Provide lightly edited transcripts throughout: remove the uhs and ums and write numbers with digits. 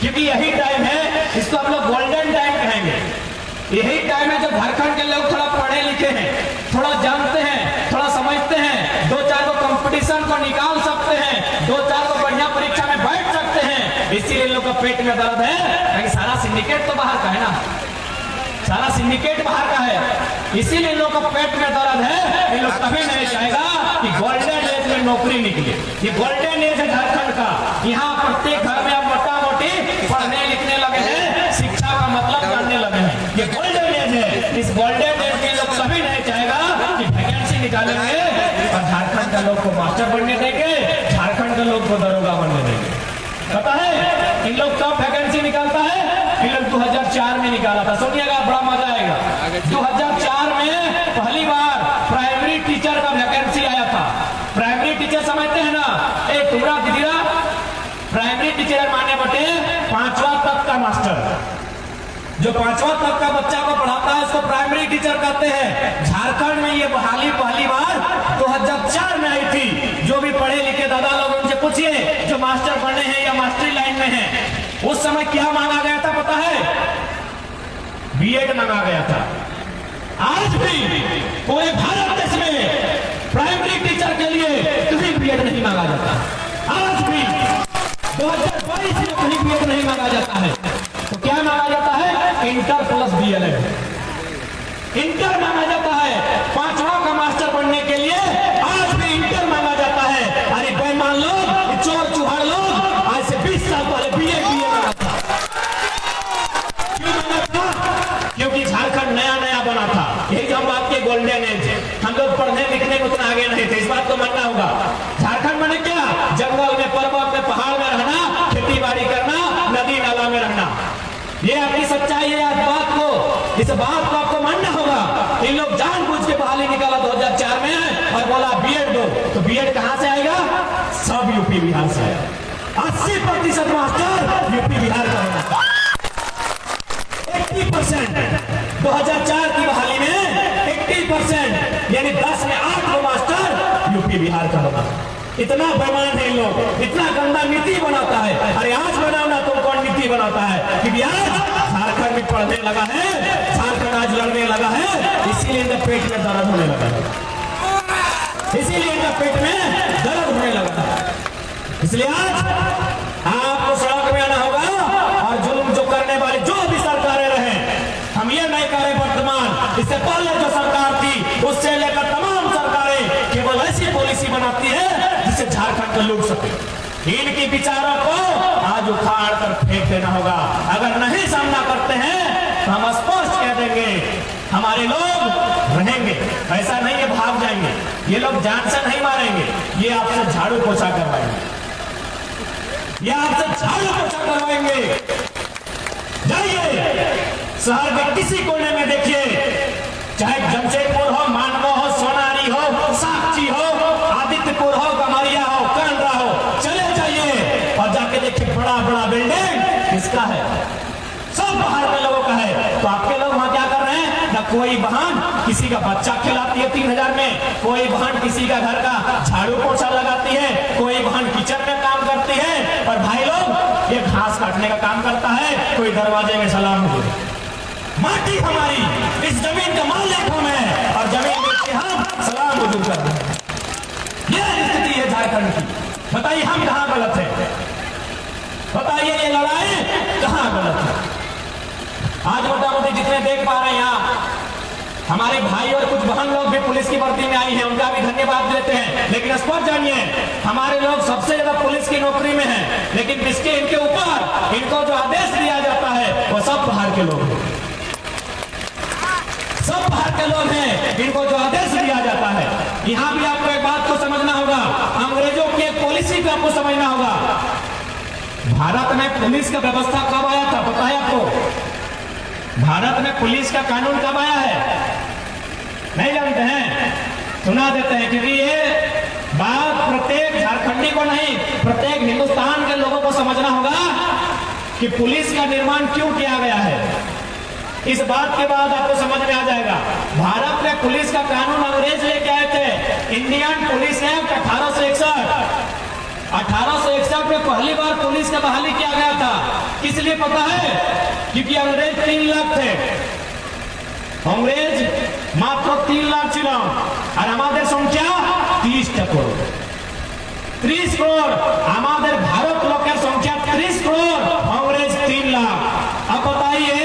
क्योंकि यही टाइम है, इसको हम लोग गोल्डन टाइम कहेंगे। यही टाइम है जब झारखंड के लोग थोड़ा पढ़े लिखे हैं, थोड़ा जानते हैं, थोड़ा समझते हैं, 2-4 को कंपटीशन को निकाल सकते हैं, 2-4 को बढ़िया परीक्षा में बैठ सकते हैं। इसीलिए लोग का पेट में दर्द है, क्योंकि सारा सिंडिकेट तो बाहर का है ना, सारा सिंडिकेट बाहर का है, इसीलिए लोग का पेट में दर्द है। ये लोग कभी नहीं चाहेगा कि गोल्डन एज में नौकरी निकले। ये गोल्डन एज है झारखंड का। यहाँ प्रत्येक घर में अब मोटा मोटी पढ़ने लिखने लगे हैं, शिक्षा का मतलब जानने लगे हैं। ये गोल्डन एज है। इस गोल्डन एज में लोग कभी नहीं चाहेगा कि वैकेंसी निकालेंगे और झारखंड के लोग को मास्टर बनने देंगे, झारखंड के लोग को दरोगा बनने देंगे। पता है इन लोग कब वैकेंसी निकालता है? इन लोग 2004 में निकाला था। सुनिएगा, बड़ा मजा आएगा। 2004 में पहली बार प्राइमरी टीचर का वैकेंसी आया था। प्राइमरी टीचर समझते हैं ना? एक तुम्हारा दीदीरा प्राइमरी टीचर माने बटे 5वां तक का मास्टर, जो 5वां तक का बच्चा को पढ़ाता है उसको प्राइमरी टीचर कहते हैं। झारखंड में ये बहाली पहली बार 2004 में आई थी। जो भी पढ़े लिखे दादा लोग उनसे पूछिए जो मास्टर बने हैं या मास्टरी लाइन में हैं, उस समय क्या मांगा गया था पता है? बीएड मांगा गया था। आज भी पूरे भारत देश में प्राइमरी टीचर के लिए कहीं बीएड नहीं मांगा जाता। आज भी 2022 में कहीं बीएड नहीं मांगा जाता है। तो क्या मांगा जाता है? Inter plus DElEd. इंटर मांगा जाता है। 5वां का मास्टर बनने के लिए आज भी इंटर मांगा जाता है। अरे बेईमान लोग, चोर चुहार लोग, आज से 20 साल पहले बीए मांगा था। क्यों मांगा था? क्योंकि झारखंड नया नया बना था। यही हम बात के गोल्डन एज है। हम लोग पढ़ने लिखने में उतना आगे नहीं थे, इस बात को मानना होगा। झारखंड में क्या? जंगल में, पर्वत में, पहाड़ में रहना, खेती बाड़ी करना, नदी नाला में रहना, ये आपकी सच्चाई है। इस बात को आपको मानना होगा। इन लोग जानबूझ के बहाली निकाला 2004 में और बोला बीएड दो, तो बीएड कहां से आएगा? सब यूपी बिहार से आएगा। 80% मास्टर यूपी बिहार का होगा। 80% 2004 की बहाली में 80% यानी 10 में 8 को मास्टर यूपी बिहार का होगा। इतना बेईमान है लोग, इतना गंदा नीति बनाता है। अरे आज बनाओ ना, तुम कौन नीति बनाता है? कि बिहार झारखंड में पढ़ने लगा है, झारखंड आज लड़ने लगा है, इसीलिए इनका पेट में दर्द होने लगा है, इसीलिए इनका पेट में दर्द होने लगा है। इसलिए आज आपको सड़क में आना होगा और जुल्म जो करने वाली जो भी सरकारें रहे, हम ये नहीं कह रहे वर्तमान, इससे पहले जो सरकार थी उससे लेकर तमाम सरकारें केवल ऐसी पॉलिसी बनाती है जिससे झारखंड को लूट सके। इनकी विचारों को आज उखाड़ कर फेंक देना होगा। अगर नहीं सामना करते हैं तो हम स्पष्ट कह देंगे हमारे लोग रहेंगे, ऐसा नहीं है भाग जाएंगे। ये लोग जान से नहीं मारेंगे, ये आपसे झाड़ू पोछा करवाएंगे, ये आपसे झाड़ू पोछा करवाएंगे। जाइए शहर के किसी कोने में देखिए, चाहे जमशेदपुर हो, मानवा हो, सोनारी हो, साक्षी हो, आदित्यपुर हो, गमरिया हो, कांड्रा हो, चले जाइए और जाके देखिए बड़ा बड़ा बिल्डिंग किसका है? सब बाहर के लोगों का है। तो आपके लोग वहां क्या कर रहे हैं? ना कोई बहन किसी का बच्चा खिलाती है 3000 में, कोई बहन किसी का घर का झाड़ू पोछा लगाती है, कोई बहन किचन में काम करती है, और भाई लोग ये घास काटने का काम करता है, कोई दरवाजे में सलाम हुजूर। माटी हमारी, इस जमीन का मालिक हम है और जमीन बेच के हम सलाम हुजूर कर रहे हैं। यह स्थिति है झारखंड की। बताइए हम कहां गलत है? बताइए ये लड़ाई कहां गलत है? आज मोटा मोटी जितने देख पा रहे हैं यहाँ, हमारे भाई और कुछ बहन लोग भी पुलिस की भर्ती में आई हैं, उनका भी धन्यवाद देते हैं। लेकिन स्पष्ट जानिए, हमारे लोग सबसे ज्यादा पुलिस की नौकरी में हैं, लेकिन इसके इनके ऊपर इनको जो आदेश दिया जाता है वो सब बाहर के लोग हैं, सब बाहर के लोग हैं। इनको जो आदेश दिया जाता है, यहाँ भी आपको एक बात को समझना होगा, अंग्रेजों की एक पॉलिसी को आपको समझना होगा। भारत में पुलिस का व्यवस्था कब आया था पता है आपको? भारत में पुलिस का कानून कब आया है? नहीं जानते हैं? सुना देते हैं, क्योंकि ये बात प्रत्येक झारखंडी को नहीं, प्रत्येक हिंदुस्तान के लोगों को समझना होगा कि पुलिस का निर्माण क्यों किया गया है। इस बात के बाद आपको समझ में आ जाएगा। भारत में पुलिस का कानून अंग्रेज लेके आए थे, इंडियन पुलिस एक्ट 1861। 1861 में पहली बार पुलिस का बहाली किया गया था। किस इसलिए पता है क्योंकि अंग्रेज 3 लाख थे, अंग्रेज मात्र 3 लाख ছিল আর আমাদের সংখ্যা 30 करोड़, 30 करोड़ हमारे भारत लोग संख्या 30 करोड़, अंग्रेज 3 लाख। अब बताइए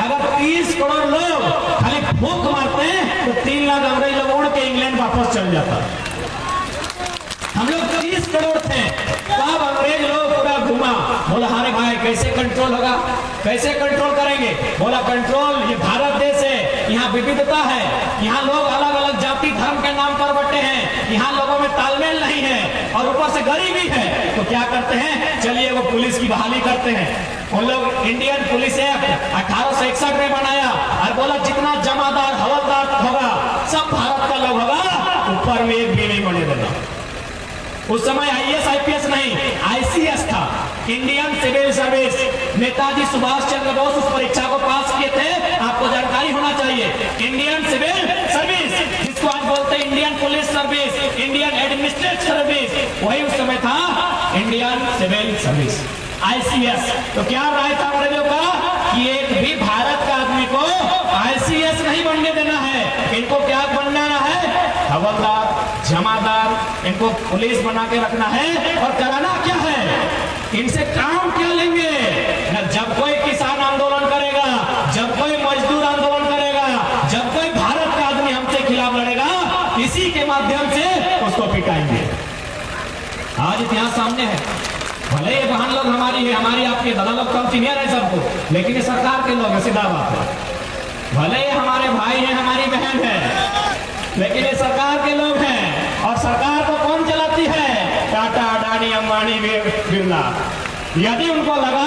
अगर 30 करोड़ लोग खाली फूंक मारते हैं तो 3 लाख अंग्रेज लोग उड़ के इंग्लैंड वापस चल जाता। हम लोग 30 करोड़ थे, तब अंग्रेज लोग पूरा घुमा, बोला अरे भाई कैसे कंट्रोल होगा, कैसे कंट्रोल करेंगे? बोला कंट्रोल, ये भारत देश है, यहाँ विविधता है, यहाँ लोग अलग अलग जाति धर्म के नाम पर बटे हैं, यहाँ लोगों में तालमेल नहीं है और ऊपर से गरीबी है, तो क्या करते हैं, चलिए वो पुलिस की बहाली करते हैं। उन लोग इंडियन पुलिस एक्ट 1861 में बनाया और बोला जितना जमादार हवलदार होगा सब भारत का लोग होगा, ऊपर में एक भी नहीं बने देना। उस समय आईएएस आईपीएस नहीं, आईसीएस था, Indian civil service. Netaji Subhash Chandra Bose उस परीक्षा को पास किए थे, आपको जानकारी होना चाहिए। इंडियन सिविल सर्विस, जिसको आज बोलते हैं Indian police service, Indian administrative service, वही उस समय था इंडियन सिविल सर्विस, आईसीएस। तो क्या राय था अंग्रेजों का कि एक भी भारत का आदमी को आईसीएस नहीं बनने देना है, इनको क्या बनाना है, हवलदार, जमादार, इनको पुलिस बना के रखना है। और कराना क्या है, इनसे काम क्या लेंगे न? जब कोई किसान आंदोलन करेगा, जब कोई मजदूर आंदोलन करेगा, जब कोई भारत का आदमी हमसे खिलाफ लड़ेगा, इसी के माध्यम से उसको पिटाएंगे। आज इतिहास सामने है, भले ये बहन लोग हमारी है, हमारी आपके दादा लोग कम सीनियर है सबको, लेकिन ये सरकार के लोग है, सीधा बात है। भले ये हमारे भाई हैं, हमारी बहन है, लेकिन ये सरकार के लोग हैं। और सरकार को कौन चलाती है? टाटा, अडानी, अंबानी, बिरला। यदि उनको लगा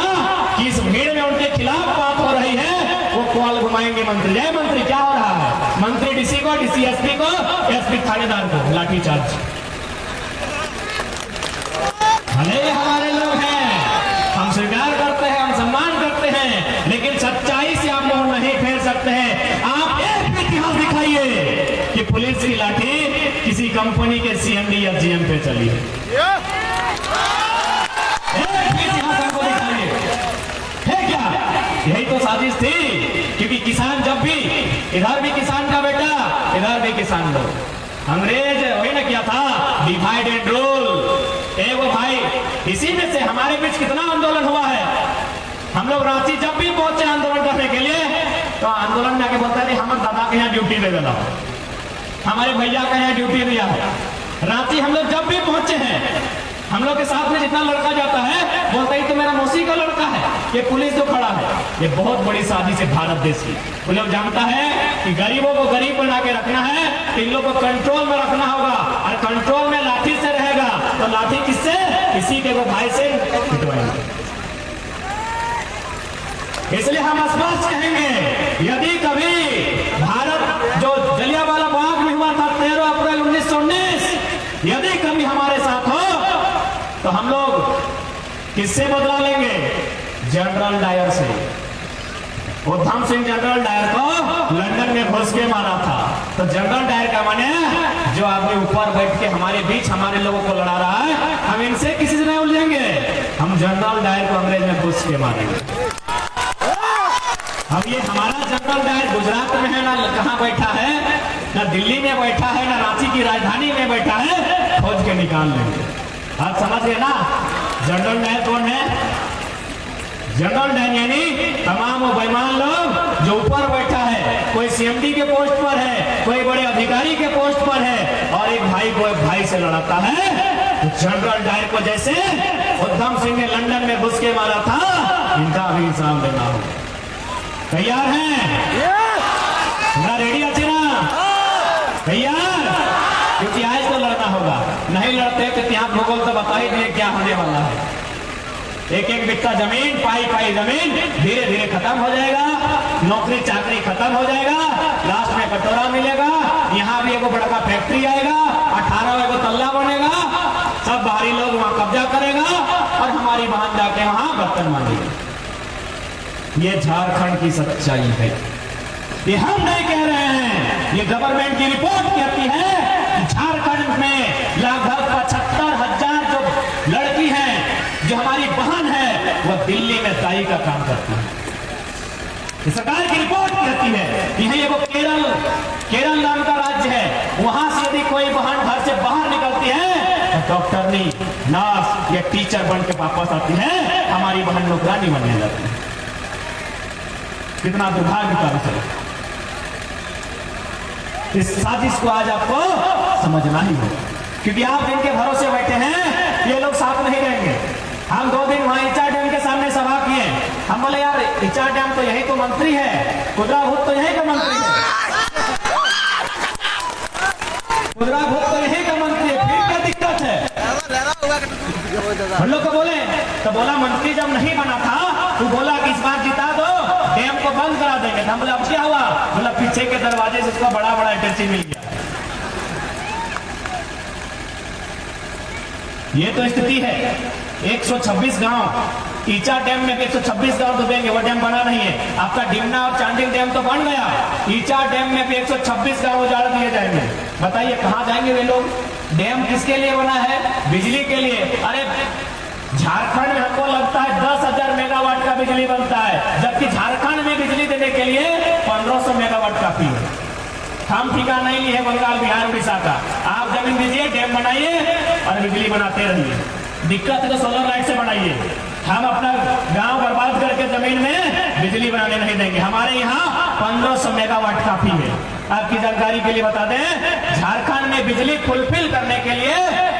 कि इस भीड़ में उनके खिलाफ बात हो रही है, वो कॉल घुमाएंगे मंत्री, जय मंत्री क्या हो रहा है, मंत्री डीसी को, डीसी एसपी को, एसपी थानेदार को लाठीचार्ज। भले हमारे लोग हैं, हम स्वीकार करते हैं, हम सम्मान करते हैं, लेकिन सच्चाई से आप लोग नहीं फेर सकते हैं। आप एक इतिहास दिखाइए कि पुलिस की लाठी किसी कंपनी के सीएमडी या जीएम पे चली है, एक इतिहास हमको दिखाइए, है क्या? यही तो साजिश थी, क्योंकि किसान जब भी, इधर भी किसान का बेटा, इधर भी किसान लोग। अंग्रेज वही ना किया था, डिवाइड एंड रूल। वो भाई, इसी में से हमारे बीच कितना आंदोलन हुआ है। हम लोग रांची जब भी पहुंचे आंदोलन करने के लिए, तो आंदोलन में आके बोलता है हमारे दादा के यहाँ ड्यूटी दे देना, हमारे भैया का यहाँ ड्यूटी दिया है। रांची हम लोग जब भी पहुंचे हैं, हम लोग के साथ में जितना लड़का जाता है, बोलता है तो मेरा मौसी का लड़का है, ये पुलिस जो खड़ा है। ये बहुत बड़ी साजिश है भारत देश की। वो लोग जानता है कि गरीबों को गरीब बना के रखना है, इन लोगों को कंट्रोल में रखना होगा, और कंट्रोल में लाठी से रहेगा, तो लाठी किससे? किसी के वो भाई से पिटवाएंगे। इसलिए हम स्पष्ट कहेंगे, यदि कभी भारत जो जलियांवाला बाग में हुआ था 13 अप्रैल 1919, यदि कभी हमारे साथ हो, तो हम लोग किससे बदला लेंगे? जनरल डायर से। उधम सिंह जनरल डायर को लंदन में घुस के मारा था। तो जनरल डायर का माने जो आदमी ऊपर बैठ के हमारे बीच हमारे लोगों को लड़ा रहा है, हम इनसे किसी से नहीं उलझेंगे, हम जनरल डायर को अंग्रेज में घुस के मारेंगे। अब ये हमारा जनरल डायर गुजरात में है ना, कहाँ बैठा है, ना दिल्ली में बैठा है, ना रांची की राजधानी में बैठा है, खोज के निकाल लेंगे। आप समझ गए ना जनरल डायर कौन है? जनरल डायर यानी तमाम वो बेईमान लोग जो ऊपर बैठा है, कोई सीएमडी के पोस्ट पर है, कोई बड़े अधिकारी के पोस्ट पर है, और एक भाई को एक भाई से लड़ाता है। तो जनरल डायर को जैसे उधम सिंह ने लंदन में घुस के मारा था, इनका भी हिसाब देना हो। तैयार हैं? रेडी अच्छे ना? तैयार? क्योंकि आज तो लड़ना होगा, नहीं लड़ते तो इतिहास भूगोल तो बता ही दिए क्या होने वाला है। एक एक बिट्टा जमीन, पाई पाई जमीन धीरे धीरे खत्म हो जाएगा, नौकरी चाकरी खत्म हो जाएगा, लास्ट में कटोरा मिलेगा, यहाँ भी एक बड़ा फैक्ट्री आएगा, 18 एगो तल्ला बनेगा, सब बाहरी लोग वहां कब्जा करेगा, और हमारी बहन जाके वहां बर्तन मांगेगी। ये झारखंड की सच्चाई है, ये हम नहीं कह रहे हैं, ये गवर्नमेंट की रिपोर्ट कहती है कि झारखंड में लगभग 75,000 जो लड़की हैं, जो हमारी बहन है, वह दिल्ली में दाई का काम करती है। सरकार की रिपोर्ट कहती है यही एगो केरल नाम का राज्य है, वहां से यदि कोई बहन घर से बाहर निकलती है तो डॉक्टरनी, नर्स या टीचर बन के वापस आती है, हमारी बहन नौकरानी बनने लगती है। कितना दुर्भाग्य का विषय। इस साजिश को आज आपको समझना ही होगा, क्योंकि आप जिनके भरोसे बैठे हैं ये लोग साथ नहीं रहेंगे। हम 2 दिन वहां इचा डैम के सामने सभा किए, हम बोले यार इचा डैम तो यही तो मंत्री है, कुदराभूत तो यही का मंत्री है, कुदराभूत तो यही का मंत्री है, फिर क्या दिक्कत है? हम लोग को बोले तो बोला मंत्री जब नहीं बना था तो बोला कि इस बार जिता दो, डैम को बंद करा देंगे। हम बोले अब क्या हुआ? बोला पीछे के दरवाजे से उसको बड़ा बड़ा अटैची मिल गया। ये तो स्थिति है। 126 गांव ईचा डैम में 126 गांव डूबेंगे, वो डैम बना नहीं है। आपका डिमना और चांडिल डैम तो बन गया, ईचा डैम में भी 126 गांव उजाड़ दिए जाएंगे। बताइए कहां जाएंगे वे लोग? डैम किसके लिए बना है? बिजली के लिए। अरे झारखंड में हमको लगता है 10,000 मेगावाट का बिजली बनता है, जबकि झारखंड में बिजली देने के लिए 1500 मेगावाट काफी है। हम ठिका नहीं लिए बंगाल, बिहार, उड़ीसा का। आप जमीन दीजिए, डैम बनाइए और बिजली बनाते रहिए। दिक्कत है तो सोलर लाइट से बनाइए। हम अपना गांव बर्बाद करके जमीन में बिजली बनाने नहीं देंगे। हमारे यहाँ 1500 मेगावाट काफी है। आपकी जानकारी के लिए बता दें, झारखंड में बिजली फुलफिल करने के लिए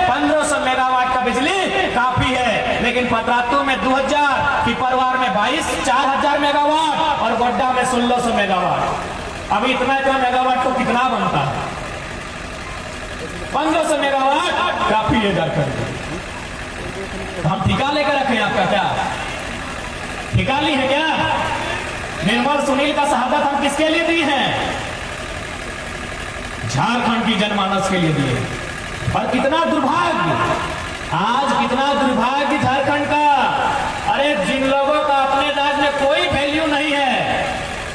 1500 मेगावाट का बिजली काफी है, लेकिन पतरातू में 2000, पिपरवार में 22, 4000 मेगावाट और गोड्डा में 1600 मेगावाट। अभी इतना मेगावाट तो कितना बनता है? 1500 मेगावाट काफी है झारखंड। हम ठिका लेकर रखे आपका क्या? ठिका ली है क्या? निर्मल सुनील का शहादत हम किसके लिए दिए हैं? झारखंड की जनमानस के लिए दिए। और कितना दुर्भाग्य, आज कितना दुर्भाग्य झारखंड का। अरे जिन लोगों का अपने राज्य में कोई वैल्यू नहीं है,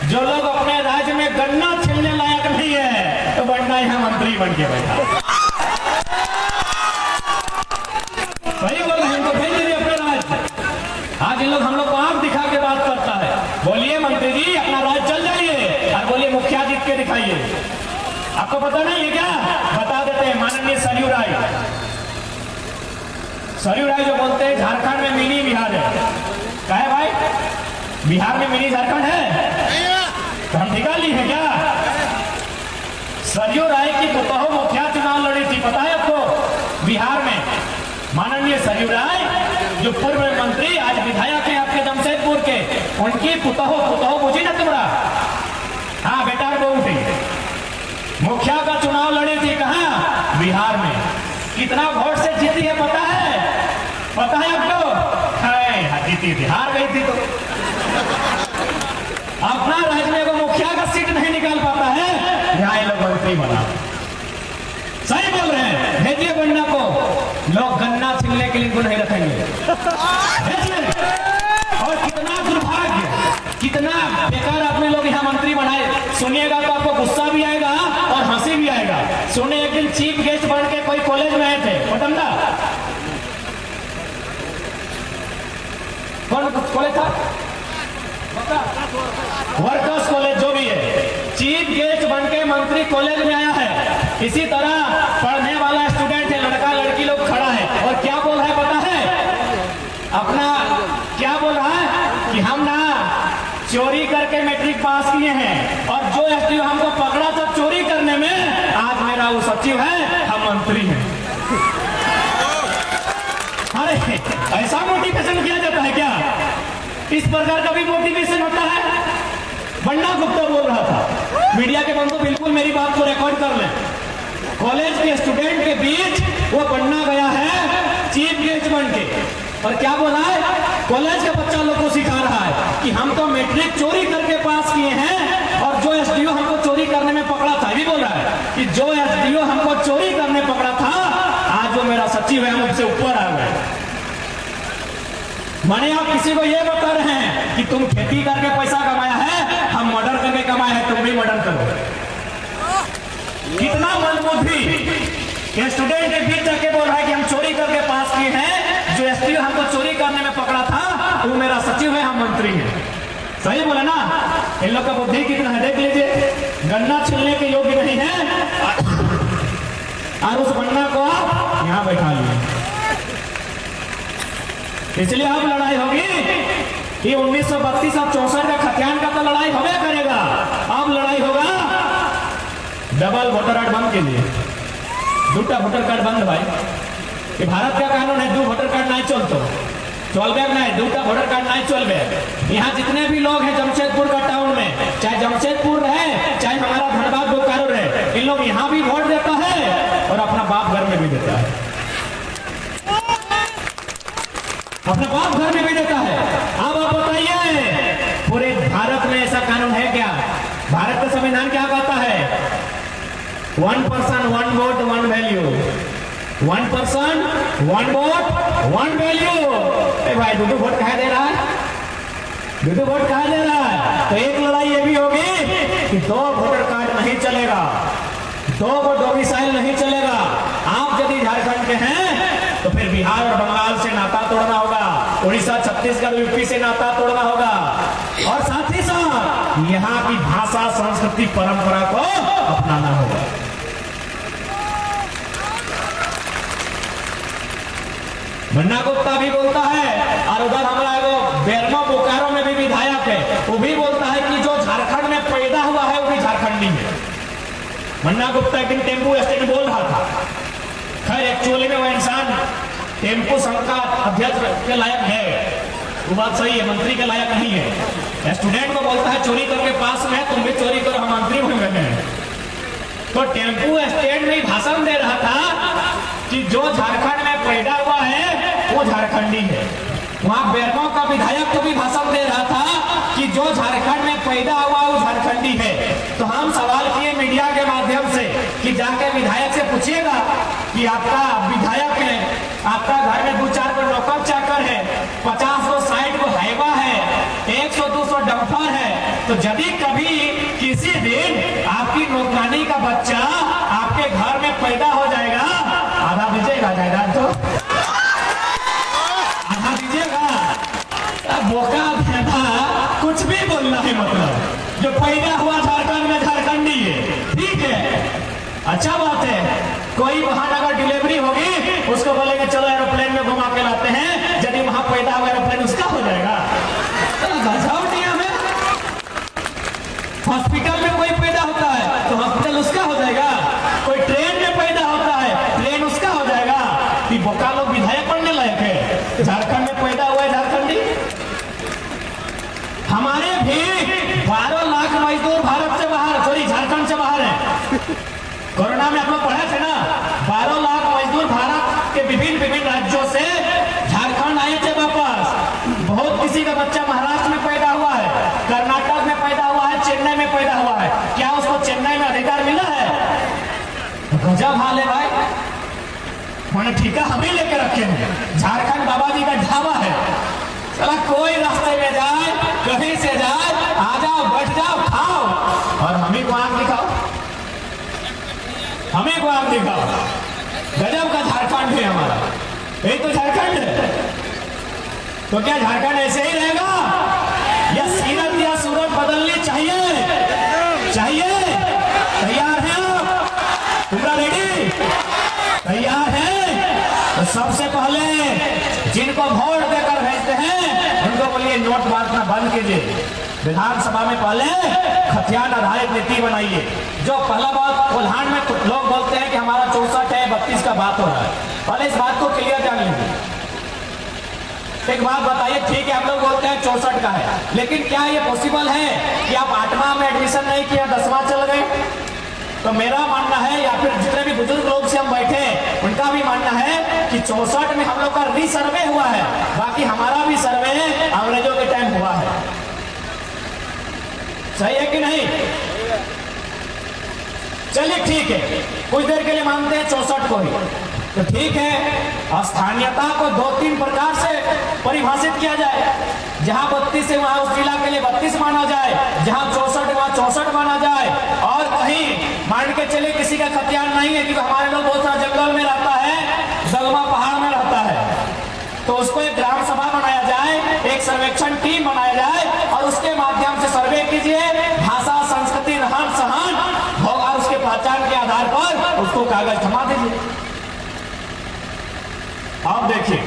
जो लोग अपने राज्य में गन्ना छिलने लायक नहीं है, तो बनना यहाँ मंत्री बन के बैठा। सही बोल रहे हैं, इनको भेज दीजिए अपने राज्य। आज इन लोग हम लोग को आंख दिखा के बात करता है। बोलिए मंत्री जी अपना राज्य चल जाइए, और बोलिए मुखिया जीत के दिखाइए। आपको पता नहीं है क्या? बता देते हैं। माननीय सरयू राय जो बोलते हैं झारखंड में मिनी बिहार है। क्या है भाई? बिहार में मिनी झारखंड है? तो हम ठिका ली है क्या? सरयू राय की पुतोहू मुखिया चुनाव लड़ी थी, पता है आपको? बिहार में माननीय सरयू राय जो पूर्व मंत्री आज विधायक है आपके जमशेदपुर के, उनकी पुतोहू बुझी ना तुम्हारा? हाँ बेटा और बहू थी, मुखिया का चुनाव लड़ी थी। कहां? बिहार में। कितना वोट से जीती है पता है? पता है आपको? जीती थी, हार गई थी। तो अपना राज्य में वो मुखिया का सीट नहीं निकाल पाता है, यहाँ लोग मंत्री बना। सही बोल रहे हैं, भेजिए बन्ना को। लोग गन्ना छीलने के लिए इनको नहीं रखेंगे, भेजिए। और कितना दुर्भाग्य, कितना बेकार अपने लोग यहाँ मंत्री बनाए। सुनिएगा तो आपको गुस्सा भी आएगा और हंसी भी आएगा। सुने एक दिन चीफ गेस्ट बन के कोई कॉलेज में आए थे, पटना। कौन कॉलेज था? वर्कर्स कॉलेज जो भी है। चीफ गेस्ट बन के मंत्री कॉलेज में आया है। इसी तरह पढ़ने वाला स्टूडेंट है, लड़का लड़की लोग खड़ा है, और क्या बोल रहा है पता है? अपना क्या बोल रहा है कि हम ना चोरी करके मैट्रिक पास किए हैं, और जो एसडीओ हमको पकड़ा था चोरी करने में, आज मेरा वो सचिव है, हम मंत्री हैं। अरे ऐसा मोटिवेशन किया जाता है क्या? इस प्रकार का भी मोटिवेशन होता है? बन्ना गुप्ता बोल रहा था, मीडिया के बंधु बिल्कुल मेरी बात को रिकॉर्ड कर लें। कॉलेज के स्टूडेंट के बीच वो बन्ना गया है चीफ गेस्ट बन के, और क्या बोला है? कॉलेज के बच्चा लोग को सिखा रहा है कि हम तो मैट्रिक चोरी करके पास किए हैं, और जो एसडीओ हमको चोरी करने में पकड़ा था, भी बोल रहा है कि जो एसडीओ हमको चोरी करने पकड़ा था, आज जो मेरा सचिव है मुझसे ऊपर आ गए। माने आप किसी को ये बता रहे हैं कि तुम खेती करके पैसा कमाया है, हम मर्डर करके कमाए हैं, तुम भी मर्डर करो। कितना मनबुद्धि। स्टूडेंट के बीच जाके बोल रहा है कि हम चोरी करके पास किए हैं, जो एसडीओ हमको चोरी करने में पकड़ा था वो मेरा सही बोला ना? इन लोग का बुद्धि कितना है देख लीजिए, गन्ना छिलने के योग्य नहीं है और उस गन्ना को आप यहाँ बैठा लिए। इसलिए अब लड़ाई होगी कि 1932 और 64 का खतियान का तो लड़ाई होगा करेगा। अब लड़ाई होगा डबल वोटर कार्ड बंद के लिए। दूटा वोटर कार्ड बंद भाई, ये भारत का कानून है, दो वोटर कार्ड नहीं चलते, चलबे नहीं, दूटा वोटर कार्ड नहीं चलबे। यहाँ जितने भी लोग हैं जमशेदपुर का टाउन में, चाहे जमशेदपुर रहे चाहे हमारा धनबाद बोकारो रहे, इन लोग यहाँ भी वोट देता है और अपना बाप घर में भी देता है, अपने बाप घर में भी देता है। अब आप बताइए पूरे भारत में ऐसा कानून है क्या? भारत का संविधान क्या कहता है? 1 person 1 vote 1 value, 1 person 1 vote 1 value. भाई दो वोट कहा दे रहा है, दो वोट कहा दे रहा है। तो एक लड़ाई ये भी होगी कि 2 वोटर कार्ड नहीं चलेगा, 2 डोमिसाइल नहीं चलेगा। आप यदि झारखंड के हैं तो फिर बिहार और बंगाल से नाता तोड़ना होगा, उड़ीसा छत्तीसगढ़ यूपी से नाता तोड़ना होगा, और साथ ही साथ यहाँ की भाषा संस्कृति परंपरा को अपनाना होगा। मन्ना गुप्ता भी बोलता है, और उधर हमारा वो बेरमो बोकारो में भी विधायक है, वो भी बोलता है कि जो झारखंड में पैदा हुआ है वो भी झारखंडी है। मन्ना गुप्ता एक दिन टेम्पू स्टैंड बोल रहा था। खैर एक्चुअली में वो इंसान टेम्पू संघ का अध्यक्ष के लायक है, वो बात सही है, मंत्री के लायक नहीं है। स्टूडेंट को बोलता है चोरी करके पास में, तुम भी चोरी करो, हम मंत्री बन गए हैं। तो टेम्पू स्टैंड में भाषण दे रहा था कि जो झारखंड में पैदा हुआ है वो झारखंडी है। वहां बेरमो का विधायक को भी भाषण दे रहा था कि जो झारखंड में पैदा हुआ वो झारखंडी है। तो हम सवाल किए मीडिया के माध्यम से कि जाके विधायक से पूछिएगा कि आपका विधायक है, आपका घर में 2-4 को नौकर चाकर है, 50-60 को हाइवा है, 100-200 डंपर है, तो यदि कभी किसी दिन आपकी नौकरानी का बच्चा आपके घर में पैदा हो जाएगा, आधा दीजिएगा जायदाद, तो आधा दीजिएगा। बोका था कुछ भी बोलना है, मतलब जो पैदा हुआ झारखंड में झारखंडी है, ठीक है, अच्छा बात है। कोई वहां अगर डिलीवरी होगी उसको बोलेंगे चलो एरोप्लेन में घुमा के लाते हैं, यदि वहां पैदा हुआ एरोप्लेन उसका हो जाएगा। गजब नियम है। हॉस्पिटल में कोई पैदा होता है तो हॉस्पिटल उसका हो जाएगा, कोई ट्रेन में पैदा होता है ट्रेन उसका हो जाएगा। कि बोका लोग विधायक बनने लायक है, झारखंड में पैदा हुआ है झारखंडी। हमारे भी 12 लाख मजदूर भारत से बाहर, सॉरी झारखंड से बाहर है। कोरोना में आप लोग पढ़े थे ना, 12 लाख मजदूर भारत के विभिन्न राज्यों से झारखंड आए थे वापस। बहुत किसी का बच्चा महाराष्ट्र में पैदा हुआ है, कर्नाटक में पैदा हुआ है, चेन्नई में पैदा हुआ है, क्या उसको चेन्नई में अधिकार मिला है? गजब हाल है भाई, मैंने ठीका हम ही लेके रखे हैं। झारखंड बाबा जी का ढाबा है, चला कोई रास्ते में जाए कहीं से जाए, आ जाओ बैठ जाओ खाओ, और हम ही को आंख दिखाओ, हमें को आंख दिखाओ। गजब का झारखंड है हमारा, यही तो झारखंड है। तो क्या झारखंड ऐसे ही रहेगा या सीरत या सूरत बदलनी चाहिए? चाहिए? तैयार है आप? पूरा रेडी? तैयार है? तो सबसे पहले जिनको वोट देकर भेजते हैं उनको बोलिए नोट बांटना बंद कीजिए। विधानसभा में पहले खतियान आधारित नीति बनाइए। जो पहला बात कोल्हान में लोग बोलते हैं कि हमारा 64 है, 32 का बात हो रहा है, पहले इस बात को क्लियर जान लीजिए। एक बात बताइए, ठीक है हम लोग बोलते हैं 64 का है, लेकिन क्या ये पॉसिबल है कि आप 8वां में एडमिशन नहीं किया 10वां चल गए? तो मेरा मानना है, या फिर जितने भी बुजुर्ग लोग से हम बैठे उनका भी मानना है कि 64 में हम लोग का रीसर्वे हुआ है, बाकी हमारा भी सर्वे अंग्रेजों के टाइम हुआ है। सही है कि नहीं? चलिए ठीक है, कुछ देर के लिए मानते हैं 64 को ही, तो ठीक है। स्थानीयता को 2-3 प्रकार से परिभाषित किया जाए। जहां 32 है वहां उस जिला के लिए 32 माना जाए, जहां 64 वहां 64 माना जाए, और कहीं मान के चले किसी का खतियान नहीं है कि हमारे लोग बहुत सारा जंगल में रहता है, दलमा पहाड़ में रहता है, तो उसको एक ग्राम सभा बनाया जाए, एक सर्वेक्षण टीम बनाया जाए, और उसके माध्यम उसको कागज थमा दीजिए। अब देखिए,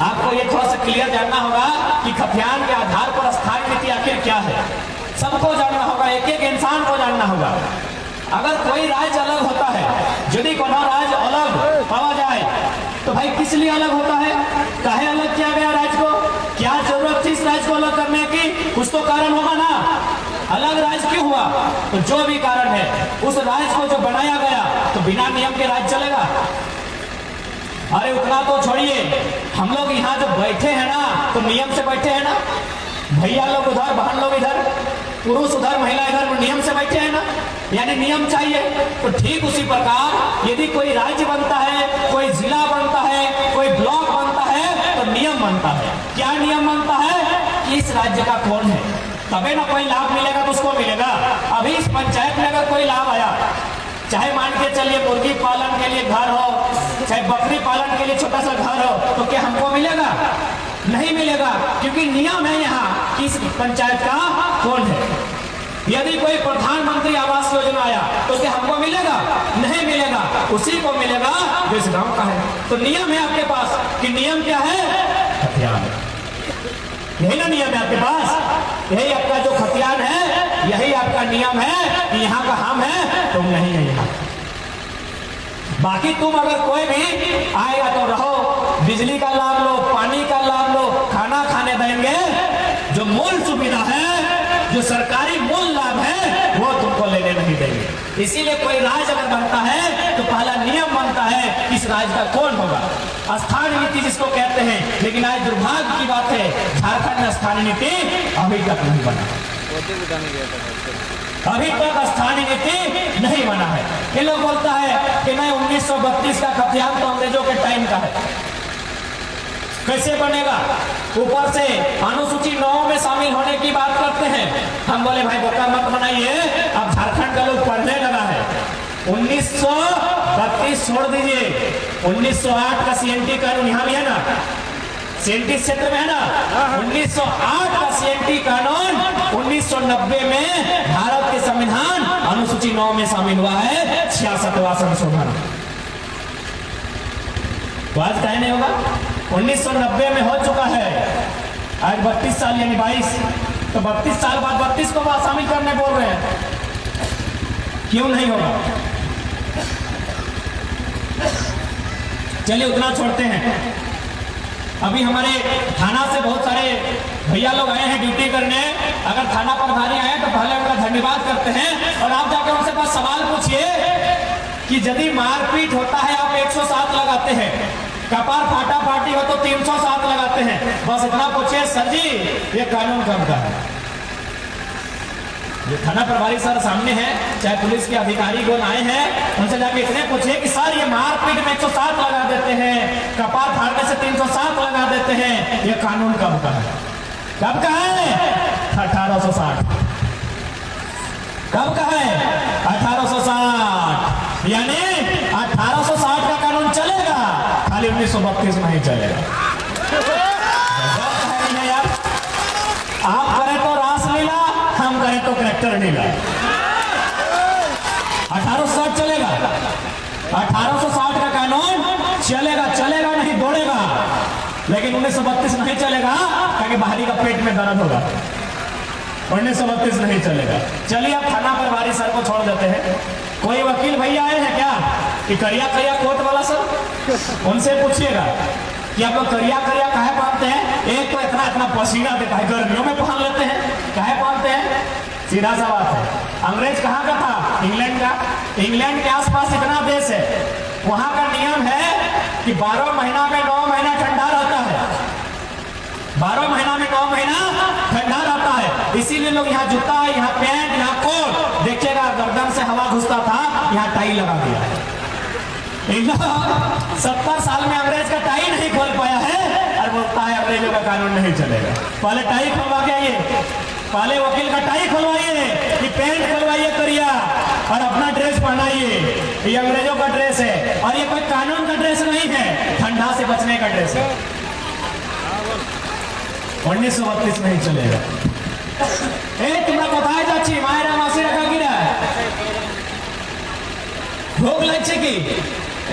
आपको ये थोड़ा सा क्लियर जानना होगा कि खतियान के आधार पर स्थायी नीति आखिर क्या है। सबको जानना होगा, एक एक इंसान को जानना होगा। अगर कोई राज्य अलग होता है, यदि कोनो राज्य अलग पाया जाए तो भाई किस लिए अलग होता है, काहे अलग किया गया राज्य को, क्या जरूरत थी इस राज्य को अलग करने की, कुछ तो कारण होगा ना। अलग राज्य क्यों हुआ, तो जो भी कारण है उस राज्य को जो बनाया गया तो बिना नियम के राज्य चलेगा। अरे उतना तो छोड़िए, हम लोग यहाँ जो बैठे हैं ना तो नियम से बैठे हैं ना। भैया लोग उधर, बहन लोग इधर, पुरुष उधर, महिला इधर, नियम से बैठे हैं ना, यानी नियम चाहिए। तो ठीक उसी प्रकार यदि कोई राज्य बनता है, कोई जिला बनता है, कोई ब्लॉक बनता है तो नियम बनता है। क्या नियम बनता है कि इस राज्य का कौन है, तबे ना कोई लाभ मिलेगा तो उसको मिलेगा। अभी इस पंचायत में अगर कोई लाभ आया, चाहे मान के चलिए मुर्गी पालन के लिए घर हो, चाहे बकरी पालन के लिए छोटा सा घर हो, तो क्या हमको मिलेगा? नहीं मिलेगा, क्योंकि नियम है यहाँ कि इस पंचायत का कौन है। यदि कोई प्रधानमंत्री आवास योजना आया तो क्या हमको मिलेगा? नहीं मिलेगा, उसी को मिलेगा जो इस गांव का है। तो नियम है आपके पास कि नियम क्या है? खतियान। यही ना नियम है आपके पास, यही आपका जो खतियान है, यही आपका नियम है कि यहाँ का हम है, तुम नहीं है यहाँ। बाकी तुम अगर कोई भी आएगा तो रहो, बिजली का लाभ लो, पानी का लाभ लो, खाना खाने देंगे, जो मूल सुविधा है, जो सरकारी मूल लाभ है, वो तुमको लेने नहीं देंगे। इसीलिए कोई राज्य अगर बनता है तो पहला नियम बनता है कि इस राज्य का कौन होगा, स्थानीय नीति जिसको कहते हैं। लेकिन आज दुर्भाग्य की बात है, झारखंड में स्थानीय नीति अभी तक नहीं बना, अभी तक स्थानीय नीति नहीं बना है। ये लोग बोलता है कि नहीं 1932 का खतियान तो अंग्रेजों के टाइम का है, कैसे बनेगा? ऊपर से अनुसूची 9 में शामिल होने की बात करते हैं। हम बोले भाई बोका मत बनाइए, अब झारखंड का लोग पढ़ने लगा है। 1932 छोड़ दीजिए, 1908 का सीएनटी कानून यहाँ भी है ना, सीएनटी क्षेत्र में है ना। 1908 का सीएनटी कानून 1990 में भारत के संविधान अनुसूची 9 में शामिल हुआ है, 66वां संशोधन। तो आज कहीं नहीं होगा, 1990 में हो चुका है, आज 32 साल यानी 22, तो 32 साल बाद 32 को बात शामिल करने बोल रहे हैं, क्यों नहीं होगा? चलिए उतना छोड़ते हैं। अभी हमारे थाना से बहुत सारे भैया लोग आए हैं ड्यूटी करने। अगर थाना प्रभारी आए तो पहले उनका धन्यवाद करते हैं, और आप जाकर उनसे पास सवाल पूछिए कि यदि मारपीट होता है आप 107 लगाते हैं, कपार फाटा फाटी हो तो 307 लगाते हैं, बस इतना पूछिए सर जी ये कानून कब का है? जो थाना प्रभारी सर सामने हैं, चाहे पुलिस के अधिकारी को आए हैं, उनसे जाके इतने पूछिए कि सर ये मारपीट में 107 लगा देते हैं, कपार फाड़ने से 307 लगा देते हैं, ये कानून कब का है? कब का है? 1860। कब का है? 1860, यानी 1860 का कानून चलेगा, खाली 1932 नहीं चलेगा। यार आप करें तो रासलीला, हम करें तो करेक्टर लीला। 1860 चलेगा, 1860 का कानून चलेगा, चलेगा नहीं दौड़ेगा, लेकिन 1932 नहीं चलेगा, क्योंकि बाहरी का पेट में दर्द होगा। 1932 नहीं चलेगा। चलिए अब थाना प्रभारी सर को छोड़ देते हैं। कोई वकील भैया आए हैं क्या कि करिया करिया कोट वाला सर? उनसे पूछिएगा कि आप लोग करिया करिया काहे पहनते हैं? एक तो इतना इतना पसीना देता है, गर्मियों में पहन लेते हैं, काहे पहनते हैं? सीधा सा बात है, अंग्रेज कहाँ का था? इंग्लैंड का। इंग्लैंड के आसपास इतना देश है, वहां का नियम है कि 12 महीना में 9 महीना ठंडा रहता है, 12 महीना में 9 महीना ठंडा रहता है। इसीलिए लोग यहाँ जूता, यहाँ पैंट, यहाँ कोट, देखिएगा गर्दन से हवा घुसता था, यहाँ टाई लगा दिया है। 70 साल में अंग्रेज का टाई नहीं खोल पाया है और बोलता है अंग्रेजों का कानून नहीं चलेगा। पहले टाई खुलवा के आइए, पहले वकील का टाई खुलवाइए, कि पैंट खुलवाइए करिया और अपना ड्रेस पहनाइए। ये अंग्रेजों का ड्रेस है और ये कोई कानून का ड्रेस नहीं है, ठंडा से बचने का ड्रेस है। 1932 नहीं चलेगा। तुम्हारा बताया चाची मायरा मासी रखा गिरा भोग लग যাচ্ছি কি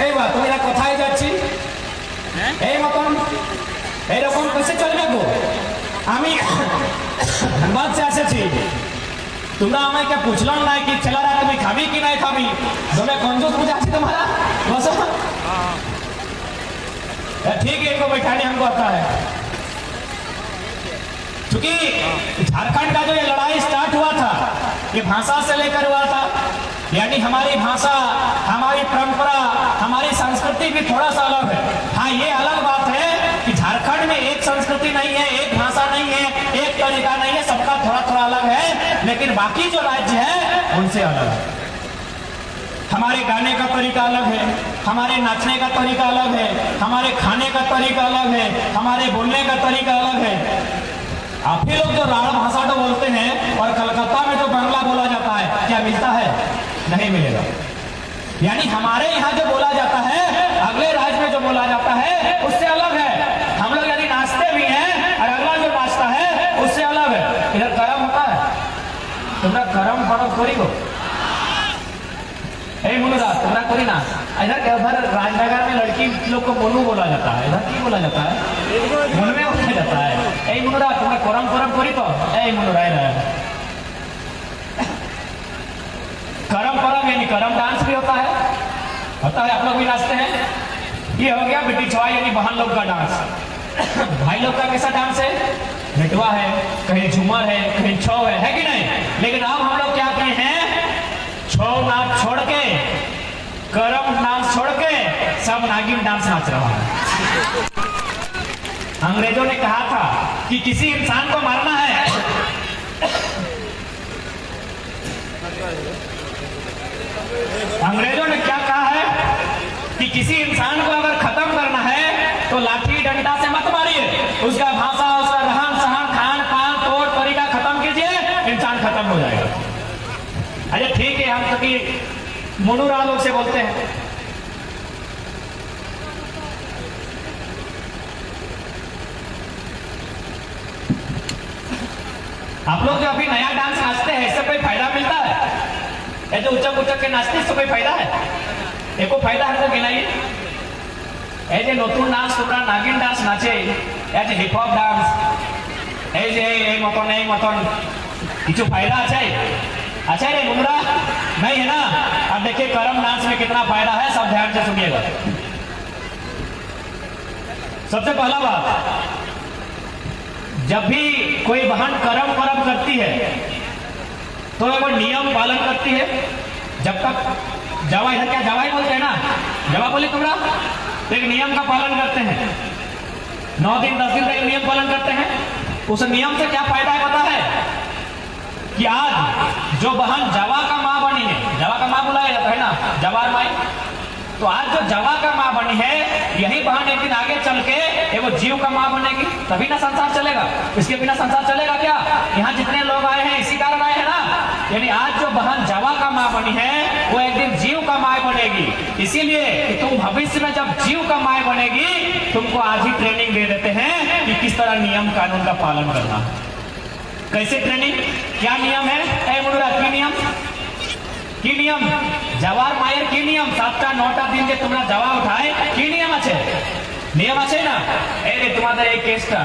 এইবার তুমি এরা কোথায় যাচ্ছি এই মতন এইরকম কেসে চলবে গো আমি ধনবাদ से এসেছি তোমরা আমাকে पूछलो না कि ছেলেরা তুমি খাবি কি নাই খাবি তুমি कंजूस बुझाছি तुम्हारा बस ठीक है इनको बैठाने हमको आता है क्योंकि झारखंड का जो ये लड़ाई स्टार्ट हुआ था ये भाषा से लेकर हुआ था यानी हमारी भाषा हमारी परंपरा हमारी संस्कृति भी थोड़ा सा अलग है हाँ ये अलग बात है कि झारखंड में एक संस्कृति नहीं है एक भाषा नहीं है एक तरीका नहीं है सबका थोड़ा थोड़ा अलग है लेकिन बाकी जो राज्य है उनसे अलग है हमारे गाने का तरीका अलग है हमारे नाचने का तरीका अलग है हमारे खाने का तरीका अलग है हमारे बोलने का तरीका अलग है आप ही लोग जो राढ़ भाषा तो बोलते हैं और कलकत्ता में जो बांग्ला बोला जाता है क्या मिलता है नहीं मिलेगा यानी हमारे यहाँ जो बोला जाता है अगले राज्य में जो बोला जाता है उससे अलग है हम लोग यदि नाचते भी हैं और अगला जो नाचता है उससे अलग है इधर गरम होता है तुम्हारा गरम बर्फ करी हो मुनुरा तुम्हारा कोई ना इधर उधर राजनगर में लड़की लोग को मोनू बोला जाता है इधर की बोला जाता है मुन में बोला जाता है मुनुरा तुम्हारा करम करम करी तो मुनुरा करम परम यानी करम डांस भी होता है आप लोग भी नाचते हैं ये हो गया बेटी छुआ यानी बहन लोग का डांस भाई लोग का कैसा डांस है नेटवा है कहीं झूमर है कहीं छौ है कि नहीं लेकिन अब हम लोग क्या कहे हैं छौ नाच छोड़ के करम डांस छोड़ के सब नागिन डांस नाच रहा है अंग्रेजों ने कहा था कि किसी इंसान को मारना है अंग्रेजों ने क्या कहा है कि किसी इंसान को अगर खत्म करना है तो लाठी डंडा से मत मारिए उसका भाषा उसका रहन सहन खान पान तौर तरीका खत्म कीजिए इंसान खत्म हो जाएगा अच्छा ठीक है हम सभी मुनुरा लोग से बोलते हैं आप लोग जो अभी नया डांस नाचते हैं इससे कोई फायदा मिलता है ऐसे उचक उचक के नाचते इससे कोई फायदा है एको फायदा है तो गिनाइए ऐसे नतून डांस तुम्हारा नागिन डांस नाचे ऐसे हिप हॉप डांस ऐसे मतन किचु फायदा अच्छा रे मुंगरा नहीं है ना अब देखिए करम डांस में कितना फायदा है सब ध्यान से सुनिएगा सबसे पहला बात जब भी कोई बहन करम करती है तो वो नियम पालन करती है जब तक जवा इधर क्या जवा ही बोलते हैं ना जवा बोले तुम्हारा तो एक नियम का पालन करते हैं 9 दिन 10 दिन तक नियम पालन करते हैं उस नियम से क्या फायदा है पता है कि आज जो बहन जवा का माँ बनी है जवा का माँ बुलाया जाता है ना जवार माई तो आज जो जवा का माँ बनी है यही बहन एक दिन आगे चल के वो जीव का माँ बनेगी तभी ना संसार चलेगा इसके बिना संसार चलेगा क्या यहाँ जितने लोग आए हैं इसी कारण आए हैं ना यानी आज जो बहन जवा का माँ बनी है वो एक दिन जीव का माँ बनेगी इसीलिए कि तुम भविष्य में जब जीव का माँ बनेगी तुमको आज ही ट्रेनिंग दे देते हैं कि किस तरह नियम कानून का पालन करना कैसे ट्रेनिंग क्या नियम है मुनुरा की नियम जवार मायर की नियम 7टा 9टा दिन के तुम्हारा जवा उठाए की नियम আছে ना तुम्हारे एक केस का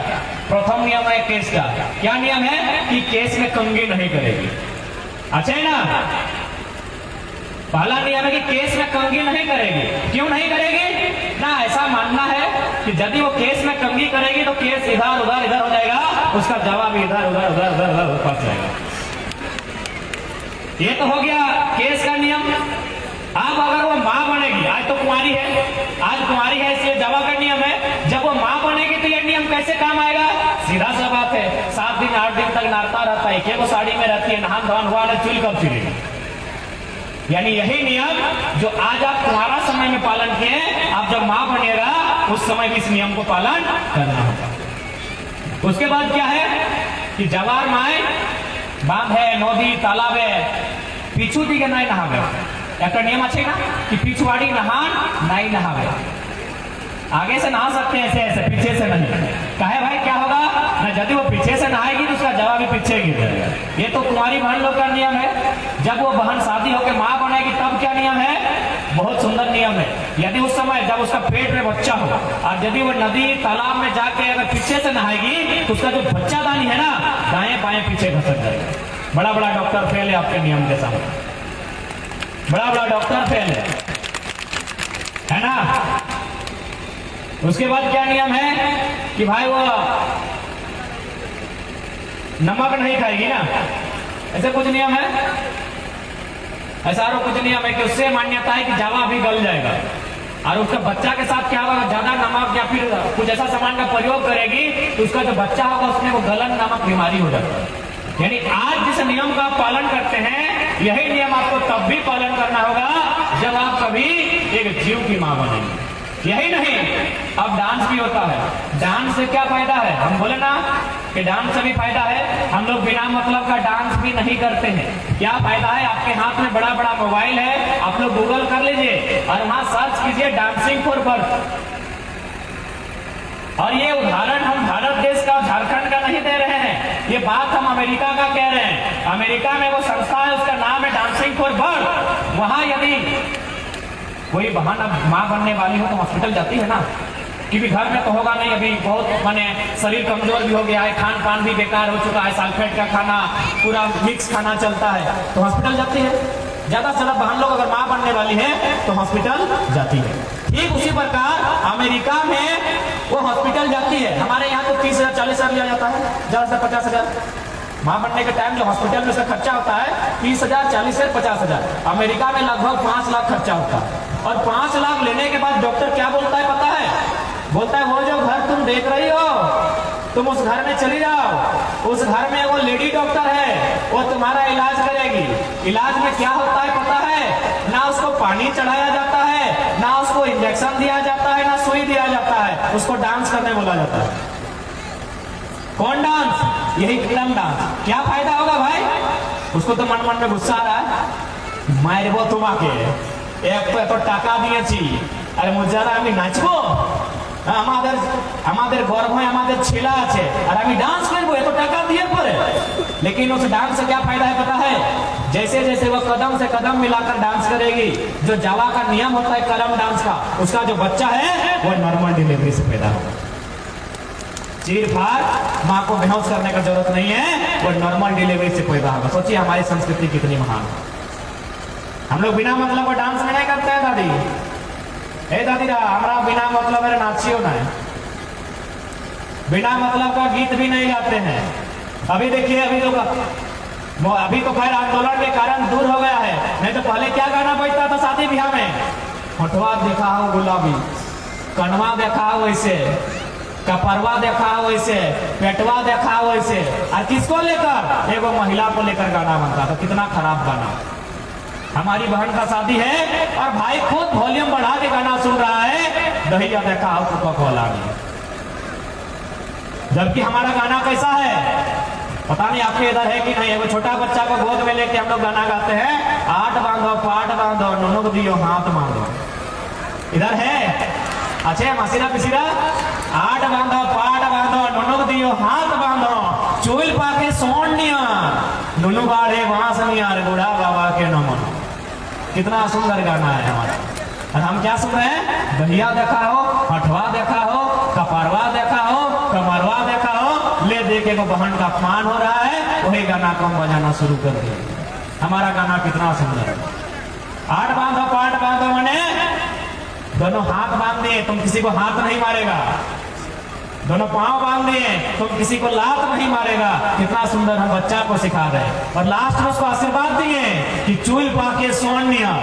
प्रथम नियम है केस का क्या नियम है कि केस में कंघी नहीं करेगी अच्छा है ना पहला नियम है कि केस में कंघी नहीं करेगी क्यों नहीं करेगी ना ऐसा मानना है कि यदि वो केस में कंघी करेगी तो केस इधर उधर हो जाएगा उसका जवाब इधर उधर फंस जाएगा ये तो हो गया केस का नियम अब अगर वो माँ बनेगी आज तो कुंवारी है इसलिए जवा का नियम है जब वो माँ बनेगी तो ये नियम कैसे काम आएगा सीधा सा बात है 7 दिन 8 दिन तक नारता रहता है एक साड़ी में रहती है नहान धोन हुआ चुल कब चिरेगी यानी यही नियम जो आज आप तुम्हारा समय में पालन किए आप जब माँ बनेगा उस समय भी इस नियम को पालन करना होगा उसके बाद क्या है कि जवार माए बांध है नदी तालाब है पीछू दिखे नहीं नहावे एक नियम अच्छे ना कि पिछवाड़ी नहान नहीं नहावे आगे से नहा सकते हैं ऐसे पीछे से नहीं कहे भाई क्या होगा ना यदि वो पीछे से नहाएगी तो उसका जवाब भी पीछे गिर जाएगा ये तो कुंवारी बहन लोग का नियम है जब वो बहन शादी होकर माँ बनेगी तब क्या नियम है बहुत सुंदर नियम है। यदि उस समय जब उसका पेट में बच्चा हो और यदि वो नदी तालाब में जाके अगर पीछे से नहाएगी तो उसका जो बच्चादानी है ना दाएं बाएं पीछे घसक जाएगा। बड़ा बड़ा डॉक्टर फेल है आपके नियम के सामने, बड़ा बड़ा डॉक्टर फेल है ना। उसके बाद क्या नियम है कि भाई वो नमक नहीं खाएगी ना, ऐसे कुछ नियम है, ऐसा और कुछ नियम है कि उससे मान्यता है कि जावा भी गल जाएगा। और उसका बच्चा के साथ क्या होगा, ज्यादा नमक या फिर कुछ ऐसा सामान का प्रयोग करेगी तो उसका जो बच्चा होगा उसमें वो गलन नामक बीमारी हो जाता है। यानी आज जिस नियम का आप पालन करते हैं यही नियम आपको तब भी पालन करना होगा जब आप कभी एक जीव की मां बनेंगे। यही नहीं, अब डांस भी होता है। डांस से क्या फायदा है, हम बोले ना कि डांस से भी फायदा है। हम लोग बिना मतलब का डांस भी नहीं करते हैं। क्या फायदा है, आपके हाथ में बड़ा बड़ा मोबाइल है, आप लोग गूगल कर लीजिए और वहां सर्च कीजिए डांसिंग फॉर बर्थ। और ये उदाहरण हम भारत देश का, झारखंड का नहीं दे रहे हैं, ये बात हम अमेरिका का कह रहे हैं। अमेरिका में वो संस्था है, उसका नाम है डांसिंग फॉर बर्थ। वहां यदि कोई बहन अब मां बनने वाली हो तो हॉस्पिटल जाती है ना, क्योंकि घर में तो होगा नहीं, अभी बहुत माने शरीर कमजोर भी हो गया है, खान पान भी बेकार हो चुका है, सल्फेट का खाना पूरा मिक्स खाना चलता है, तो हॉस्पिटल जाती है। ज्यादा से ज्यादा बहन लोग अगर मां बनने वाली है तो हॉस्पिटल जाती है। ठीक उसी प्रकार अमेरिका में वो हॉस्पिटल जाती है। हमारे यहाँ तो 30,000 40,000 लिया जाता है, ज्यादा से 50,000 मां बनने के टाइम जो हॉस्पिटल में उसका खर्चा होता है 30,000 40,000 50,000। अमेरिका में लगभग 5 लाख खर्चा होता है। और 5 लाख लेने के बाद डॉक्टर क्या बोलता है पता है, बोलता है वो जो घर तुम देख रही हो तुम उस घर में चली जाओ, उस घर में वो लेडी डॉक्टर है, वो तुम्हारा इलाज करेगी। इलाज में क्या होता है पता है, ना उसको पानी चढ़ाया जाता है, ना उसको इंजेक्शन दिया जाता है, ना सुई दिया जाता है, उसको डांस करने बोला जाता है। कौन डांस, यही फिल्म डांस। क्या फायदा होगा भाई, उसको तो मन मन में गुस्सा आ रहा है, मारबो तुम्हाके, एक तो एत टाका दिएছি আর মজারা আমি নাচবো, আমাদের গর্ভে আমাদের ছেলা আছে আর আমি ডাंस করবো এত টাকা দিয়ে পরে। लेकिन उस डांस से क्या फायदा है पता है, जैसे जैसे वो कदम से कदम मिलाकर डांस करेगी, जो जावा का नियम होता है कलम डांस का, उसका जो बच्चा है वो नॉर्मल डिलीवरी से पैदा होगा। चीर फाड़ माँ को बेहोश करने का जरूरत नहीं है, वो नॉर्मल डिलीवरी से पैदा होगा। सोचिए हमारी संस्कृति कितनी महान है। हम लोग बिना मतलब का डांस में नहीं करते हैं दादी, ए दादी रा हमारा बिना मतलब मेरे नाचियो ना है, बिना मतलब का गीत भी नहीं गाते हैं। अभी देखिए अभी तो खैर आंदोलन के कारण दूर हो गया है, नहीं तो पहले क्या गाना बजता था शादी ब्याह में, होठवा देखा हो गुलाबी, कनवा देखा हो वैसे, कपरवा देखा हो वैसे, पेटवा देखा हो वैसे। और किसको लेकर, एगो महिला को लेकर गाना बनता था। कितना खराब गाना। हमारी बहन का शादी है और भाई खुद वॉल्यूम बढ़ा के गाना सुन रहा है, दहिया देखा हो कोका कोला में। जबकि हमारा गाना कैसा है पता नहीं, आपके इधर है कि नहीं। वो छोटा बच्चा को गोद में लेके हम लोग गाना गाते हैं, आठ बांधो पाट बांधो नुनुक दियो हाथ बांधो। इधर है अच्छे मसीरा पिसीरा, आठ बांधो पाट बांधो नुनुक दियो हाथ बांधो, चूल पाके सोन निया नुनु बाढ़े बांस नियार बूढ़ा बाबा के नमन। कितना सुंदर गाना है हमारा। और हम क्या सुन रहे हैं, दहिया देखा हो, हठवा देखा हो, कपरवा देखा हो, कमरवा देखा हो, ले देखे को बहन का अपमान हो रहा है, वही गाना को हम बजाना शुरू कर दिए। हमारा गाना कितना सुंदर है। आठ बांधो पाट बांधो मने दोनों हाथ बांध दिए, तुम किसी को हाथ नहीं मारेगा, दोनों पांव बांध दिए, तुम किसी को लात नहीं मारेगा। कितना सुंदर हम बच्चा को सिखा रहे हैं। और लास्ट में उसको आशीर्वाद दिए कि चूल पाके सोन निया,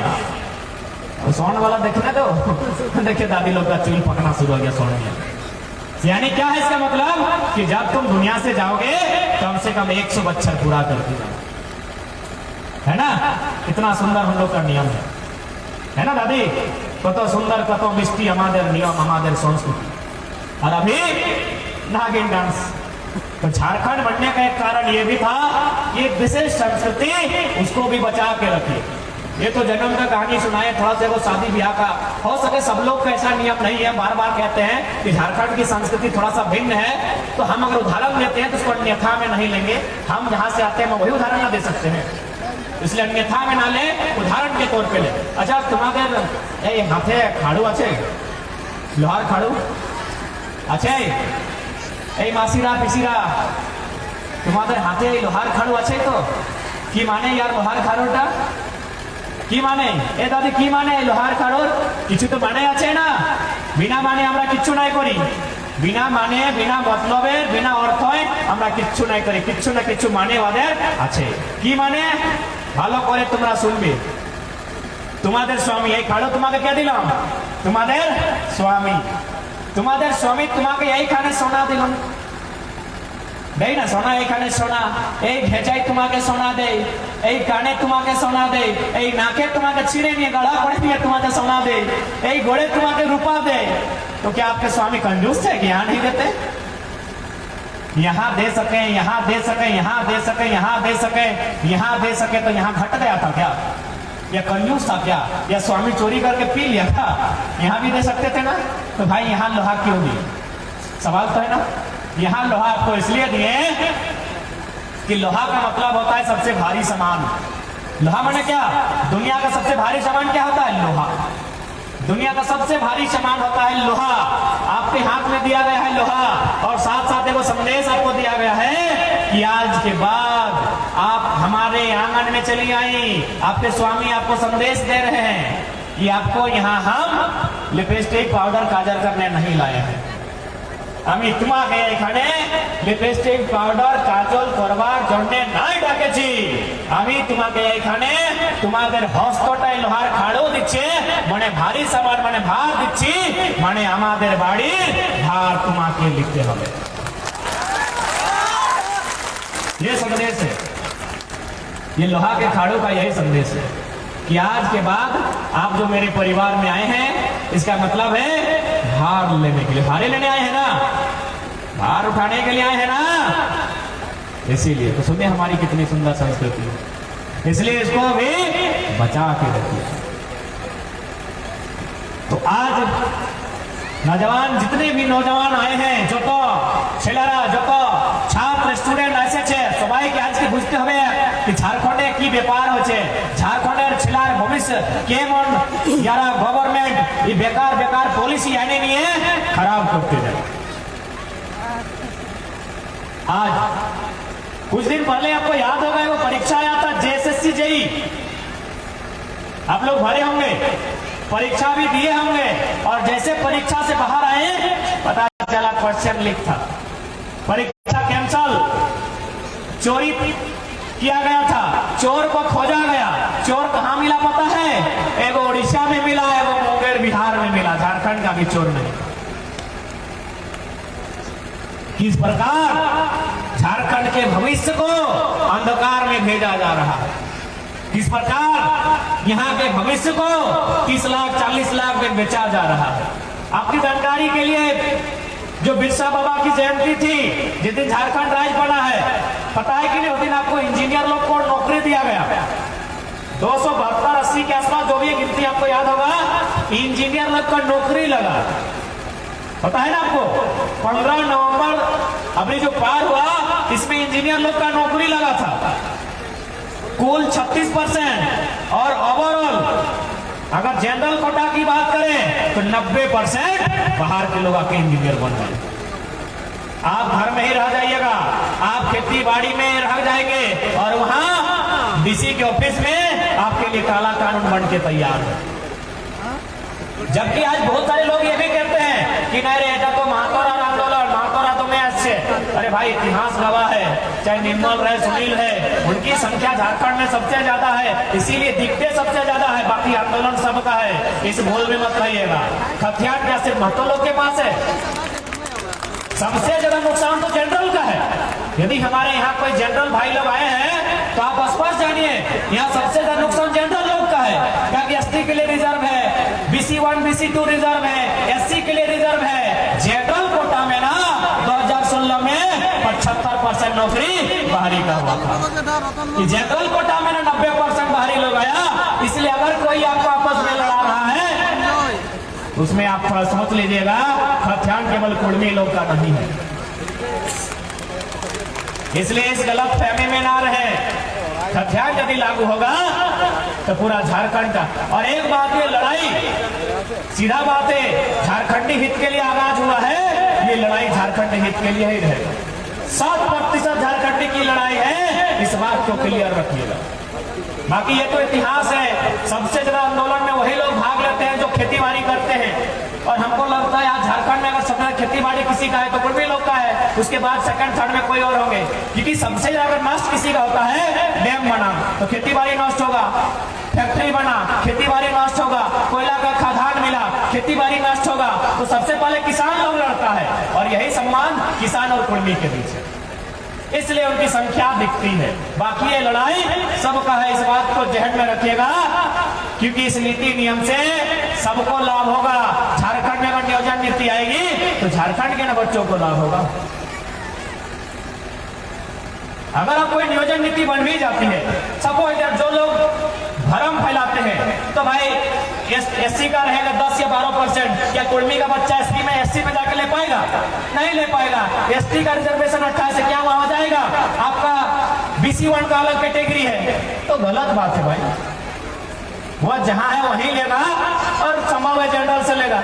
सोन वाला देखना दो देखिए दादी लोग का चूल पकना शुरू हो गया सोन निया। यानी क्या है इसका मतलब कि जब तुम दुनिया से जाओगे कम से कम 100 बच्चर पूरा करके जाओ, है ना। कितना सुंदर हम लोग का नियम है ना दादी। कतो सुंदर कतो मिष्टि हमारे नियम हमारे संस्कृति। और अभी नागिन डांस, तो झारखंड बनने का एक कारण ये भी था, ये विशेष संस्कृति उसको भी बचा के रखिए। ये तो जन्म का कहानी सुनाए, थोड़ा सा वो शादी ब्याह का हो सके। सब लोग का ऐसा नियम नहीं है। बार बार कहते हैं कि झारखंड की संस्कृति थोड़ा सा भिन्न है, तो हम अगर उदाहरण लेते हैं तो उसको अन्यथा में नहीं लेंगे। हम जहाँ से आते हैं हम वही उदाहरण ना दे सकते हैं। इसलिए अन्यथा में ना ले, उदाहरण के तौर पे ले। अच्छा तुम्हारे हाथे खाड़ू আছে লোহার খাড়ু আছে? এই মাসিরা পিসিরা তোমাদের হাতে এই লোহার খাড়ু আছে তো? কি মানে ইয়ার লোহার খাড়ুটা কি মানে? এ দাদি কি মানে লোহার খাড়ুর? কিছু তো মানে আছে না? বিনা মানে আমরা কিচ্ছু নাই করি, বিনা মানে বিনা মতলবের বিনা অর্থে আমরা কিচ্ছু নাই করি, কিচ্ছু না কিছু মানে ওদের আছে। কি মানে? ভালো করে তোমরা শুনবে। তোমাদের স্বামী, এই খাড়ু তোমাকে কে দিলাম? তোমাদের স্বামী। তোমাদের স্বামী তোমাকে এইখানে সোনা দিল দেই না? সোনা এইখানে সোনা, এই ভেজাই তোমাকে সোনা দেয়, এই কানে তোমাকে সোনা দেয়, এই নাকে তোমাকে ছিঁড়ে নিয়ে गला করে নিয়ে তোমাকে सोना दे, এই गोड़े তোমাকে रूपा दे। तो क्या आपके स्वामी कंजूस है कि यहाँ नहीं देते? यहाँ दे सके, यहाँ दे सके, यहाँ दे सके, यहाँ दे सके, यहाँ दे सके, तो यहाँ घट गया था क्या? या कंजूस था क्या? या स्वामी चोरी करके पी लिया था? यहाँ भी दे सकते थे ना? तो भाई यहाँ लोहा क्यों दिए? सवाल तो है ना। यहाँ लोहा आपको इसलिए दिए कि लोहा का मतलब होता है सबसे भारी सामान। लोहा माने क्या? दुनिया का सबसे भारी सामान क्या होता है? लोहा। दुनिया का सबसे भारी सामान होता है लोहा। आपके हाथ में दिया गया है लोहा, और साथ साथ वो संदेश आपको दिया गया है कि आज के बाद आप हमारे आंगन में चली आई, आपके स्वामी आपको संदेश दे रहे हैं कि आपको यहाँ हम लिपस्टिक पाउडर काजल करने नहीं लाए हैं। আমি তোমাকে এখানে লিপস্টিক পাউডার কাজল করবার জন্য নাই ডাকেছি। আমি তোমাকে এখানে তোমাদের হস্তটাই লোহার খাড়ু দিচ্ছে, মানে ভারী সামান, মানে ভার দিচ্ছি, মানে আমাদের বাড়ির ভার তোমাকে লিখতে হবে। ये संदेश है, ये लोहा के खाड़ू का यही संदेश है कि आज के बाद आप जो मेरे परिवार में आए हैं, इसका मतलब है भार लेने के लिए। भारे लेने आए हैं ना, भार उठाने के लिए आए हैं ना। इसीलिए तो सुनिए हमारी कितनी सुंदर संस्कृति है, इसलिए इसको भी बचा के रखिए। तो आज नौजवान, जितने भी नौजवान आए हैं, जो तो ছেলেরা, যত ছাত্র স্টুডেন্ট এসেছে, সবাইকে আজকে বুঝতে হবে कि झारखंडे की ব্যাপার হচ্ছে, ঝাড়খণ্ডের ছেলের ভবিষ্যৎ কেমন যারা গভর্নমেন্ট এই বেকার বেকার পলিসি এনে নিয়ে খারাপ করতে যায়। आज कुछ दिन पहले आपको याद होगा वो परीक्षा आया था जेएसएससी जेई, आप लोग भरे होंगे, परीक्षा भी दिए होंगे, और जैसे परीक्षा से बाहर आए पता चला क्वेश्चन लीक था, परीक्षा कैंसल, चोरी किया गया था, चोर को खोजा गया। चोर कहां मिला पता है? एगो उड़ीसा में मिला, एगो मुंगेर बिहार में मिला, झारखंड का भी चोर नहीं। किस प्रकार झारखंड के भविष्य को अंधकार में भेजा जा रहा है, किस प्रकार यहाँ के भविष्य को 30 लाख 40 लाख में बेचा जा रहा है। आपकी जानकारी के लिए जो बिरसा बाबा की जयंती थी, जिस दिन झारखंड राज्य बना है, पता है कि नहीं? उस दिन आपको इंजीनियर लोग को नौकरी दिया गया 272-80 के आसपास, जो भी गिनती आपको याद होगा, इंजीनियर लोग का नौकरी लगा। पता है ना आपको? 15 नवंबर अभी जो पार हुआ, इसमें इंजीनियर लोग का नौकरी लगा था कुल 36%, और ओवरऑल अगर जनरल कोटा की बात करें तो 90% बाहर के लोग आके इंजीनियर बन गए। आप घर में ही रह जाइएगा, आप खेती बाड़ी में रह जाएंगे, और वहां डीसी के ऑफिस में आपके लिए काला कानून बन के तैयार है। जबकि आज बहुत सारे लोग ये भी कहते हैं कि नहीं रे, এটা तो महातोरा आंदोलन, महातोरा तो मैं अच्छे। अरे भाई, इतिहास गवाह है, चाहे निर्मल रहे, सुनील है, उनकी संख्या झारखंड में सबसे ज्यादा है, इसीलिए दिखते सबसे ज्यादा है, बाकी आंदोलन सबका है। इस भूल में मत रहिएगा। हथियार क्या सिर्फ महतो लोग के पास है? सबसे ज्यादा नुकसान तो जनरल का है। यदि हमारे यहाँ कोई जनरल भाई लोग आए हैं तो आप स्पष्ट जानिए, यहाँ सबसे ज्यादा नुकसान जनरल लोग का है, क्योंकि एसटी के लिए रिजर्व है, BC1 BC2 रिजर्व है, SC के लिए रिजर्व है। जनरल कोटा में ना 2016 में 75% नौकरी बाहरी का हुआ था। जनरल कोटा में ना 90% बाहरी लोग आया। इसलिए अगर कोई आपको आपस में लड़ा रहा है, उसमें आप थोड़ा सोच लीजिएगा, हथियार केवल कुर्मी लोग का नहीं है। इसलिए इस गलत फहमी में ना रहे। ध्यान यदि लागू होगा तो पूरा झारखंड का। और एक बात, ये लड़ाई सीधा बात है, झारखंडी हित के लिए आगाज हुआ है, ये लड़ाई झारखंड हित के लिए ही रहेगा। 100% झारखंडी की लड़ाई है, इस बात को क्लियर रखिएगा। बाकी ये तो इतिहास है, सबसे ज्यादा आंदोलन में वही लोग भाग लेते हैं जो खेती बाड़ी करते हैं। और हमको लगता है आज झारखंड में अगर सबसे खेती बाड़ी किसी का है तो कुर्मी लोग का है, उसके बाद सेकंड थर्ड में कोई और होंगे। क्योंकि सबसे ज्यादा नष्ट किसी का होता है, डैम बना तो खेती बाड़ी नष्ट होगा, फैक्ट्री बना खेती बाड़ी नष्ट होगा, कोयला का खदान मिला खेती बाड़ी नष्ट होगा। तो सबसे पहले किसान लोग लड़ता है, और यही सम्मान किसान और कुर्मी के बीच है, इसलिए उनकी संख्या दिखती है। बाकी ये लड़ाई सबका है, इस बात को जहन में रखिएगा, क्योंकि इस नीति नियम से सबको लाभ होगा। झारखंड में अगर नियोजन नीति आएगी तो झारखंड के न बच्चों को लाभ होगा। अगर आप कोई नियोजन नीति बन भी जाती है, सपोज जो लोग भ्रम फैलाते हैं तो भाई एससी का रहेगा 10 या 12%, क्या कुर्मी का बच्चा एससी में जाके ले पाएगा? नहीं ले पाएगा। एसटी का रिजर्वेशन 28 है, क्या वहां जाएगा? आपका BC1 का अलग कैटेगरी है, तो गलत बात है भाई। वह जहां है वहीं लेगा और संभव है जनरल से लेगा।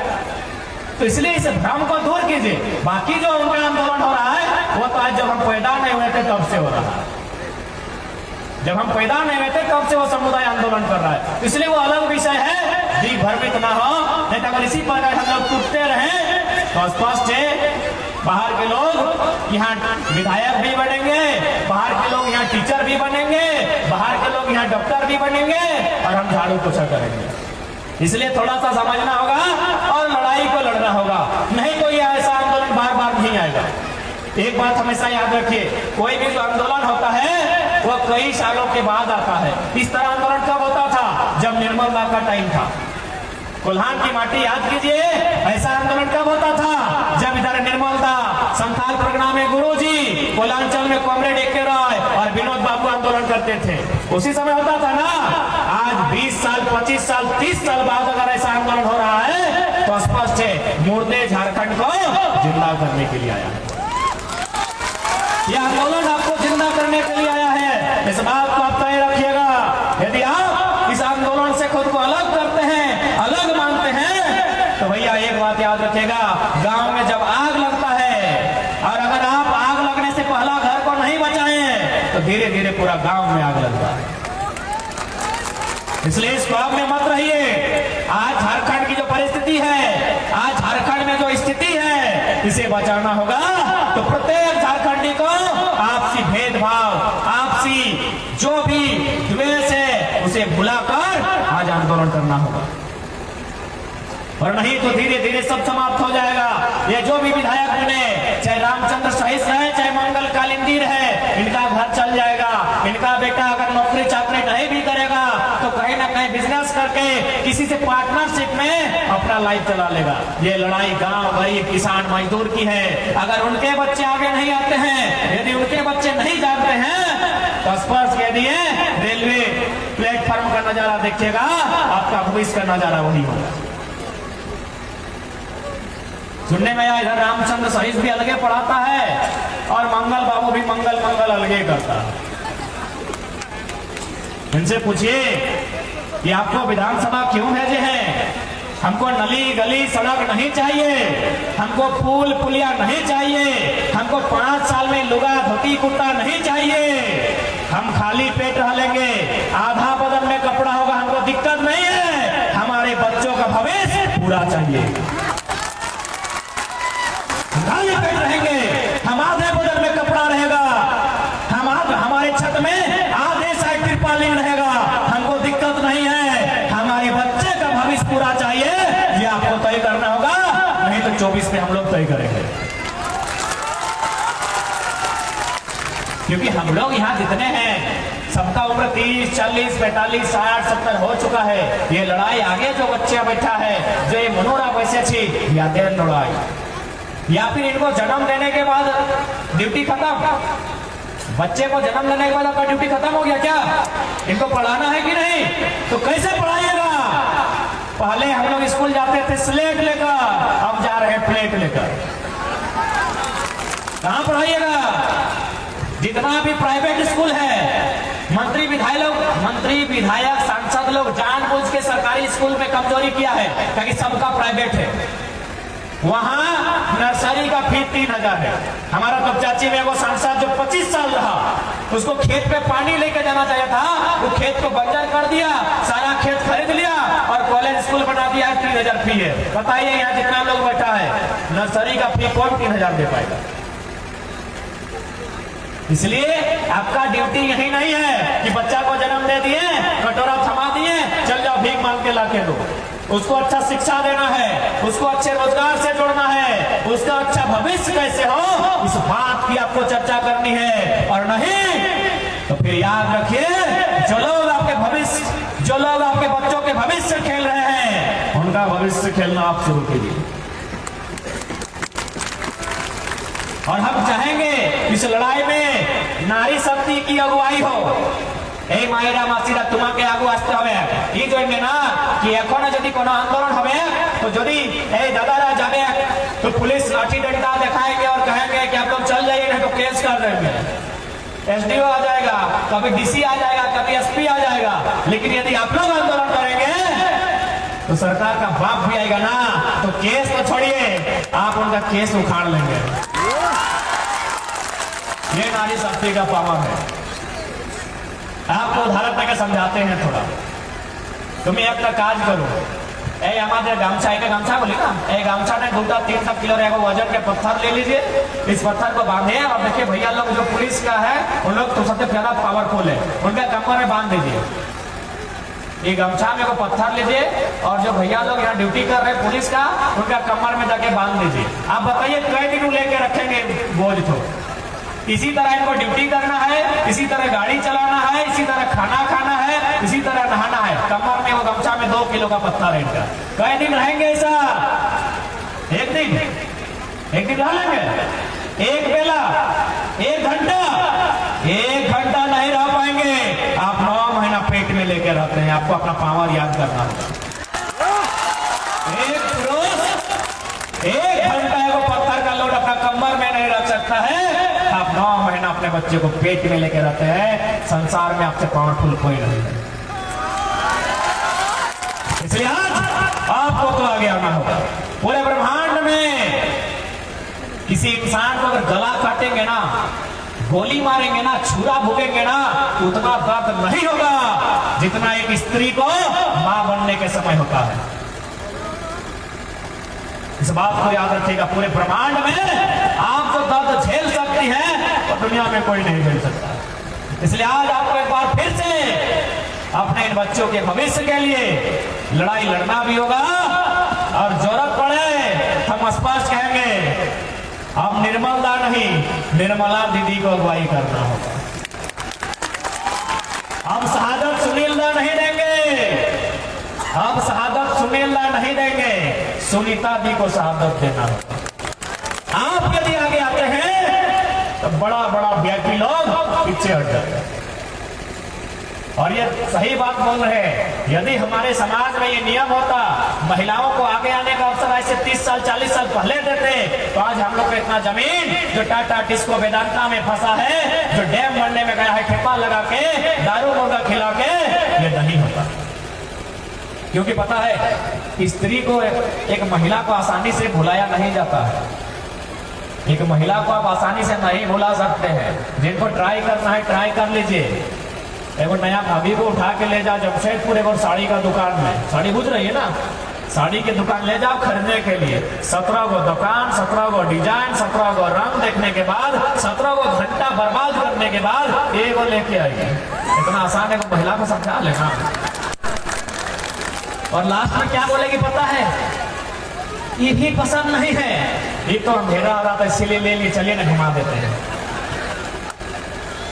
तो इसलिए इस भ्रम को दूर कीजिए। बाकी जो उनका आंदोलन हो रहा है वो तो आज जब हम पैदा नहीं हुए थे तब से हो रहा है, जब हम पैदा नहीं हुए थे तब से वो समुदाय आंदोलन कर रहा है। इसलिए वो अलग विषय है, भ्रमित ना हो, नहीं तो अगर इसी पर हम लोग टूटते रहे तो स्पष्ट है बाहर के लोग यहाँ विधायक भी बनेंगे, बाहर के लोग यहाँ टीचर भी बनेंगे, बाहर के लोग यहाँ डॉक्टर भी बनेंगे, और हम झाड़ू पोछा करेंगे। इसलिए थोड़ा सा समझना होगा और लड़ाई को लड़ना होगा, नहीं तो ये ऐसा आंदोलन बार बार नहीं आएगा। एक बात हमेशा याद रखिए, कोई भी जो आंदोलन होता है वो कई सालों के बाद आता है। इस तरह आंदोलन कब होता था? जब निर्मल दा का टाइम था। कोल्हान की माटी याद कीजिए, ऐसा आंदोलन कब होता था? जब इधर निर्मल दा, संथाल परगना में गुरुजी, कोलांचल में कॉमरेड AK रॉय और विनोद बाबू आंदोलन करते थे, उसी समय होता था ना। आज 20 साल 25 साल 30 साल बाद अगर ऐसा आंदोलन हो रहा है तो स्पष्ट है मुर्दे झारखंड को जिंदा करने के लिए आया है। यह आंदोलन आपको जिंदा करने के लिए आया है, इस बात को आप तय रखिएगा। यदि आप इस आंदोलन से खुद को अलग करते हैं, अलग मानते हैं, तो भैया एक बात याद रखिएगा, गांव में जब आग लगता है और अगर आप आग लगने से पहला घर को नहीं बचाएं तो धीरे धीरे पूरा गांव में आग लगता है। इसलिए इस ख्वाब में मत रहिए। आज झारखंड की जो परिस्थिति है, आज झारखंड में जो स्थिति है, इसे बचाना होगा तो प्रत्येक झारखंडी को आपसी भेदभाव, आपसी जो भी द्वेष है उसे भुलाकर आज आंदोलन करना होगा, और नहीं तो धीरे धीरे सब समाप्त हो जाएगा। ये जो भी विधायक बने, चाहे रामचंद्र सहित रहे चाहे मंगल कालिंदी रहे, इनका घर चल जाएगा। इनका बेटा अगर नौकरी चाकरी नहीं भी करेगा तो कहीं ना कहीं बिजनेस करके किसी से पार्टनरशिप में अपना लाइफ चला लेगा। ये लड़ाई गांव गरीब किसान मजदूर की है। अगर उनके बच्चे आगे नहीं आते हैं, यदि उनके बच्चे नहीं जानते हैं तो स्पष्ट कह दिए, रेलवे प्लेटफॉर्म का नजारा देखिएगा, आपका भविष्य का नजारा वही होगा। सुनने में आया इधर रामचंद्र सहित भी अलगे पढ़ाता है और मंगल बाबू भी मंगल अलगे करता है। इनसे पूछिए कि आपको विधानसभा क्यों भेजे हैं? हमको नली गली सड़क नहीं चाहिए, हमको पुल पुलिया नहीं चाहिए, हमको 5 साल में लुगा धोती कुर्ता नहीं चाहिए, हम खाली पेट रह लेंगे, आधा बदन में कपड़ा होगा, हमको दिक्कत नहीं है, हमारे बच्चों का भविष्य पूरा चाहिए। खाली पेट रहेंगे, हम आधे बदन में कपड़ा रहेगा, हमारे छत में आधे साइड तिरपालिंग रहेगा, हमको दिक्कत नहीं है, हमारे बच्चे का भविष्य पूरा चाहिए। ये आपको तय करना होगा, नहीं तो 24 में हम लोग तय करेंगे। क्योंकि हम लोग यहाँ जितने हैं सबका उम्र 30, 40, 45, 60, 70 हो चुका है। ये लड़ाई आगे जो बच्चा बैठा है, जो ये मनोरा वैसे थी, या देर लड़ाई, या फिर इनको जन्म देने के बाद ड्यूटी खत्म। बच्चे को जन्म देने के बाद आपका ड्यूटी खत्म हो गया क्या? इनको पढ़ाना है कि नहीं? तो कैसे पढ़ाइएगा? पहले हम लोग स्कूल जाते थे स्लेट लेकर, अब जा रहे हैं प्लेट लेकर। कहां पढ़ाइएगा? जितना भी प्राइवेट स्कूल है, मंत्री विधायक मंत्री, विधायक, सांसद लोग जानबूझ के सरकारी स्कूल में कमजोरी किया है, ताकि सबका प्राइवेट है। वहां नर्सरी का फी 3,000 है। हमारा तो चाची में वो सांसद जो 25 साल रहा, उसको खेत पे पानी लेके जाना चाहिए था, वो खेत को बंजर कर दिया, सारा खेत खरीद लिया और कॉलेज स्कूल बना दिया। 3,000 फी है। बताइए यहाँ जितना लोग बैठा है, नर्सरी का फी कौन 3,000 दे पाएगा? इसलिए आपका ड्यूटी यही नहीं है कि बच्चा को जन्म दे दिए, कटोरा थमा दिए, चल जाओ भीख मांग के लाके दो। उसको अच्छा शिक्षा देना है, उसको अच्छे रोजगार से जोड़ना है, उसका अच्छा भविष्य कैसे हो, इस बात की आपको चर्चा करनी है। और नहीं तो फिर याद रखिए, जो लोग आपके भविष्य, जो लोग आपके बच्चों के भविष्य खेल रहे हैं, उनका भविष्य खेलना आप शुरू कीजिए। और हम चाहेंगे इस लड़ाई में नारी शक्ति की अगुवाई हो। ए मायरा मासीरा तुम्हें आगू आसते हमें ये जोइंगे ना कि एखोनो यदि कोनो आंदोलन हमें तो यदि ए दादारा जाबे तो पुलिस लाठी डंडा दिखाएंगे और कहेंगे कि आप लोग चल जाइए, नहीं तो केस कर देंगे। एसडीओ आ जाएगा, कभी डीसी आ जाएगा, कभी एसपी आ जाएगा। लेकिन यदि आप लोग आंदोलन करेंगे तो सरकार का बाप भी आएगा ना, तो केस तो छोड़िए, आप उनका केस उखाड़ लेंगे। ये नारी शक्ति का पावर है। आपको उदाहरण देकर समझाते हैं थोड़ा। तुम्हें एक काज करो, ए हमारे गामछा, एक गामछा बोले ना, ए गामछा ने 2-3 किलो वजन के पत्थर ले लीजिए, इस पत्थर को बांधे और देखिए भैया लोग जो पुलिस का है उन लोग तो सबसे ज्यादा पावरफुल है, उनका कमर में बांध दीजिए। ये गमछा में को पत्थर लीजिए और जो भैया लोग यहाँ ड्यूटी कर रहे हैं पुलिस का, उनका कमर में जाके बांध दीजिए। आप बताइए कई दिन लेके रखेंगे बोझ? तो इसी तरह इनको ड्यूटी करना है, इसी तरह गाड़ी चलाना है, इसी तरह खाना खाना है, इसी तरह नहाना है। कमर में वो गमछा में 2 किलो का पत्थर है इनका। कई दिन रहेंगे ऐसा? एक दिन रह लेंगे? एक बेला, 1 घंटा नहीं रह पाएंगे। आप 9 महीना पेट में लेकर रहते हैं, आपको अपना पावर याद करना होगा। एक पुरुष 1 घंटा को पत्थर का लोड अपना कमर में नहीं रख सकता है, आप 9 महीना अपने बच्चे को पेट में लेकर रहते हैं। संसार में आपसे पावरफुल कोई नहीं है। इसलिए आज आपको तो आगे आना होगा। पूरे ब्रह्मांड में किसी इंसान को अगर गला काटेंगे ना, गोली मारेंगे ना, छुरा भूकेंगे ना, उतना दर्द नहीं होगा जितना एक स्त्री को मां बनने के समय होता है। इस बात को याद रखिएगा। पूरे ब्रह्मांड में आप जो दर्द झेल सकती हैं, तो दुनिया में कोई नहीं झेल सकता। इसलिए आज आपको एक बार फिर से अपने इन बच्चों के भविष्य के लिए लड़ाई लड़ना भी होगा। और जरूरत पड़े हम स्पष्ट कहेंगे, अब निर्मलदा नहीं, निर्मला दीदी को अगुवाई करना होगा। हम शहादत सुनीलदा नहीं देंगे, हम शहादत सुनीलदा नहीं देंगे, सुनीता दी को शहादत देना होगा। आप यदि आगे आते हैं तो बड़ा बड़ा वीआईपी लोग पीछे हट जाते हैं। और ये सही बात बोल रहे हैं। यदि हमारे समाज में ये नियम होता, महिलाओं को आगे आने का अवसर ऐसे 30 साल 40 साल पहले देते, तो आज हम लोग को इतना जमीन जो टाटा टिस्को वेदांता में फंसा है, जो डैम बनने में गया है ठेपा लगा के, दारू मुर्गा खिला के, ये नहीं होता। क्योंकि पता है स्त्री को, एक महिला को आसानी से भुलाया नहीं जाता है। एक महिला को आप आसानी से नहीं भुला सकते हैं। जिनको ट्राई करना है ट्राई कर लीजिए। एगो नया भाभी को उठा के ले जाओ जमशेदपुर एगो साड़ी का दुकान में, साड़ी बुझ रही है ना, साड़ी के दुकान ले जाओ खरीदने के लिए। 17 गो दुकान, 17 गो डिजाइन, 17 गो रंग देखने के बाद, 17 गो घंटा बर्बाद करने के बाद एगो लेके आइए। इतना आसान है, महिला को समझा लेना। और लास्ट में क्या बोलेगी पता है? ये भी पसंद नहीं है, ये तो अंधेरा आ रहा था इसीलिए ले लिए, चलिए ना घुमा देते हैं।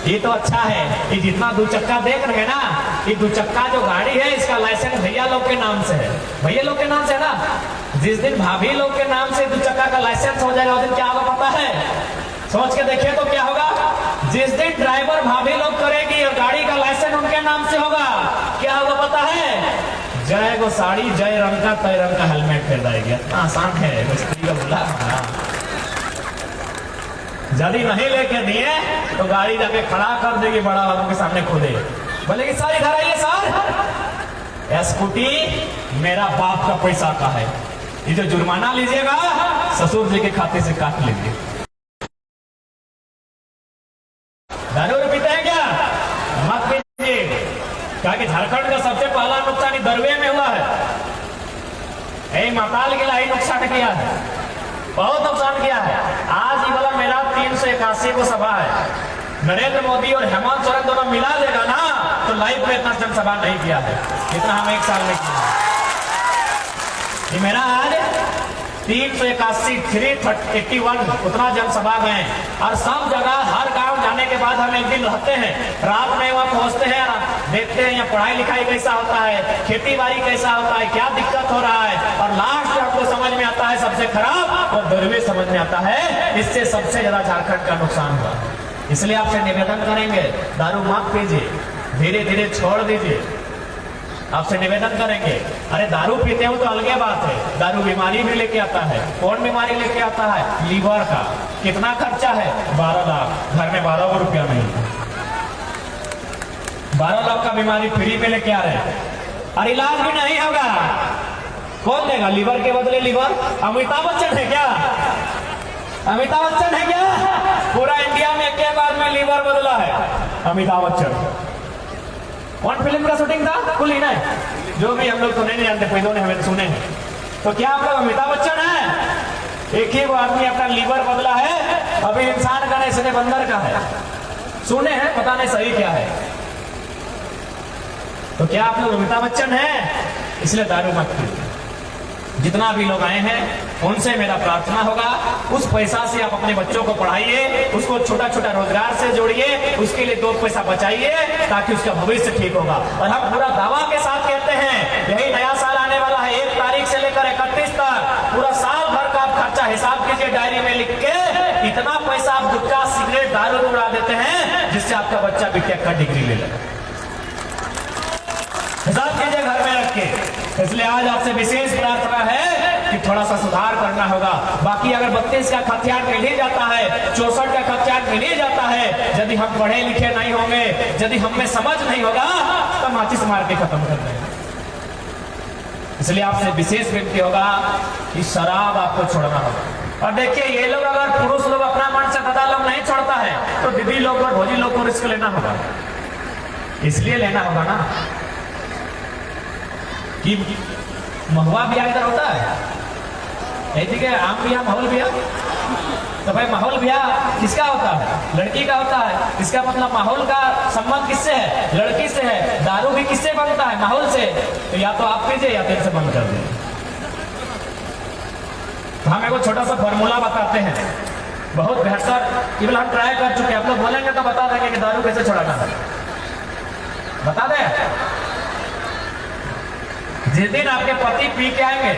ये तो अच्छा है। ये जितना 2 चक्का देख रहे हैं ना, ये 2 चक्का जो गाड़ी है, इसका लाइसेंस भैया लोग के नाम से है। भैया लोग के नाम से ना, जिस दिन भाभी लोग के नाम से 2 चक्का का लाइसेंस हो जाएगा, उस दिन क्या होगा पता है? सोच के देखिए तो क्या होगा। जिस दिन ड्राइवर भाभी लोग करेगी और गाड़ी का लाइसेंस उनके नाम से होगा, क्या होगा पता है? जय गो साड़ी, जय रंग का, तय रंग का हेलमेट पहन जाएगी। इतना आसान है स्त्री का बोला। यदि नहीं लेके दिए तो गाड़ी जाके खड़ा कर देगी बड़ा वालों के सामने खुदे। बोले कि सर इधर आइए सर, स्कूटी मेरा बाप का पैसा का है, ये जो जुर्माना लीजिएगा ससुर जी के खाते से काट लेंगे। दारू पीते हैं क्या? मत पीजिए, क्या कि झारखंड का सबसे पहला नुकसान दरवे में हुआ है। यही माताल के लिए नुकसान किया है, बहुत नुकसान किया है। आज ये वाला मेरा 381 को सभा है, नरेंद्र मोदी और हेमंत सोरेन दोनों मिला देगा ना तो लाइव में इतना जनसभा नहीं किया है जितना हम एक साल में किया। ये मेरा आज 381 381 उतना जनसभा गए, और सब जगह हर गांव जाने के बाद हम एक दिन रहते हैं, रात में वहां पहुंचते हैं, देखते हैं यहाँ पढ़ाई लिखाई कैसा होता है, खेती बाड़ी कैसा होता है, क्या दिक्कत हो रहा है, और लास्ट आपको समझ में आता है सबसे खराब और दरवे समझ में आता है। इससे सबसे ज्यादा झारखंड का नुकसान हुआ। इसलिए आपसे निवेदन करेंगे, दारू मत पीजिए, धीरे धीरे छोड़ दीजिए। आपसे निवेदन करेंगे, अरे दारू पीते हो तो अलग बात है, दारू बीमारी भी लेके आता है। कौन बीमारी लेके आता है? लीवर का। कितना खर्चा है? 12 लाख। घर में 12 रुपया नहीं, 12 लाख का बीमारी फ्री में लेके आ रहे हैं, और इलाज भी नहीं होगा। कौन देगा? लीवर के बदले लीवर। अमिताभ बच्चन है क्या? अमिताभ बच्चन है क्या? पूरा इंडिया में एक बार में लीवर बदला है अमिताभ बच्चन। कौन फिल्म का शूटिंग था? कुल ही नहीं, जो भी हम लोग तो नहीं जानते, पैदों ने हमें सुने हैं। तो क्या आप लोग अमिताभ बच्चन है? एक ही वो आदमी अपना लीवर बदला है, अभी इंसान का नहीं सुने बंदर का है। सुने हैं, पता नहीं सही क्या है। तो क्या आप लोग अमिताभ बच्चन है? इसलिए दारू मत पीजिए। जितना भी लोग आए हैं उनसे मेरा प्रार्थना होगा, उस पैसा से आप अपने बच्चों को पढ़ाइए, उसको छोटा छोटा रोजगार से जोड़िए, उसके लिए 2 पैसा बचाइए, ताकि उसका भविष्य ठीक होगा। और हम पूरा दावा के साथ कहते हैं, यही नया साल आने वाला है, 1 तारीख से लेकर 31 तक पूरा साल भर का आप खर्चा हिसाब कीजिए डायरी में लिख के। इतना पैसा आप गुटखा, सिगरेट, दारू में उड़ा देते हैं, जिससे आपका बच्चा बीटेक का डिग्री ले लेगा। हिसाब कीजिए घर में रख के। इसलिए आज आपसे विशेष प्रार्थना है कि थोड़ा सा सुधार करना होगा। बाकी अगर 32 का खतियान मिल ही जाता है, 64 का खतियान मिल ही जाता है, यदि हम पढ़े लिखे नहीं होंगे, यदि हम में समझ नहीं होगा, तो माचिस मार के खत्म कर देंगे। इसलिए आपसे विशेष विनती होगा कि शराब आपको छोड़ना होगा। और देखिए, ये लोग अगर पुरुष लोग अपना मन से दादा लोग नहीं छोड़ता है, तो दीदी लोग और भौजी लोग को रिस्क लेना होगा। इसलिए लेना होगा ना कि महुआ ब्याह इधर होता है, ऐसी के आम ब्याह, माहौल ब्याह। तो भाई माहौल ब्याह किसका होता है? लड़की का होता है। इसका मतलब माहौल का संबंध किससे है? लड़की से है। दारू भी किससे बनता है? माहौल से। तो या तो आप पीजिए या फिर से बंद कर दीजिए। तो हम एक छोटा सा फॉर्मूला बताते हैं, बहुत बेहतर, केवल हम ट्राई कर चुके हैं। आप लोग बोलेंगे तो बता देंगे कि दारू कैसे छोड़ाना है, बता दें। जिस दिन आपके पति पी के आएंगे,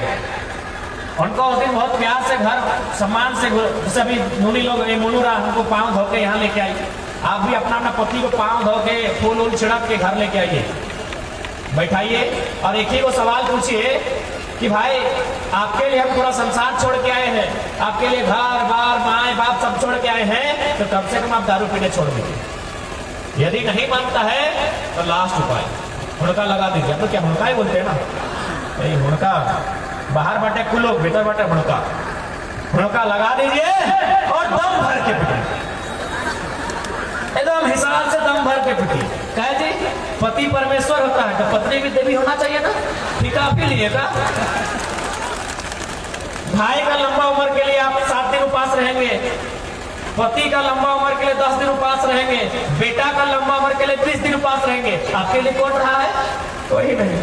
उनको उस दिन बहुत प्यार से घर सम्मान से, जैसे अभी मुनि लोग, मुनुरा हमको पाँव धो के यहाँ लेके आइए, आप भी अपना अपना पति को पाँव धो के फूल उल छिड़क के घर लेके आइए, बैठाइए, और एक ही को सवाल पूछिए कि भाई आपके लिए हम पूरा संसार छोड़ के आए हैं, आपके लिए घर बार माए बाप सब छोड़ के आए हैं, तो कम से कम आप दारू पीने छोड़ दीजिए। यदि नहीं मानता है तो लास्ट उपाय हुड़का लगा दीजिए। आप तो क्या हुड़का ही बोलते हैं ना, यही हुड़का, बाहर बाटे कुलो, भीतर बाटे हुड़का। हुड़का लगा दीजिए और दम भर के पीटिए, एकदम हिसाब से दम भर के पीटिए। कहे जी पति परमेश्वर होता है तो पत्नी भी देवी होना चाहिए ना, फीका पी लीजिएगा। भाई का लंबा उम्र के लिए आप 7 दिन उपास रहेंगे, पति का लंबा उम्र के लिए 10 दिन उपास रहेंगे, बेटा का लंबा उम्र के लिए 30 दिन उपास रहेंगे। आपके लिए कौन रहा है? कोई नहीं।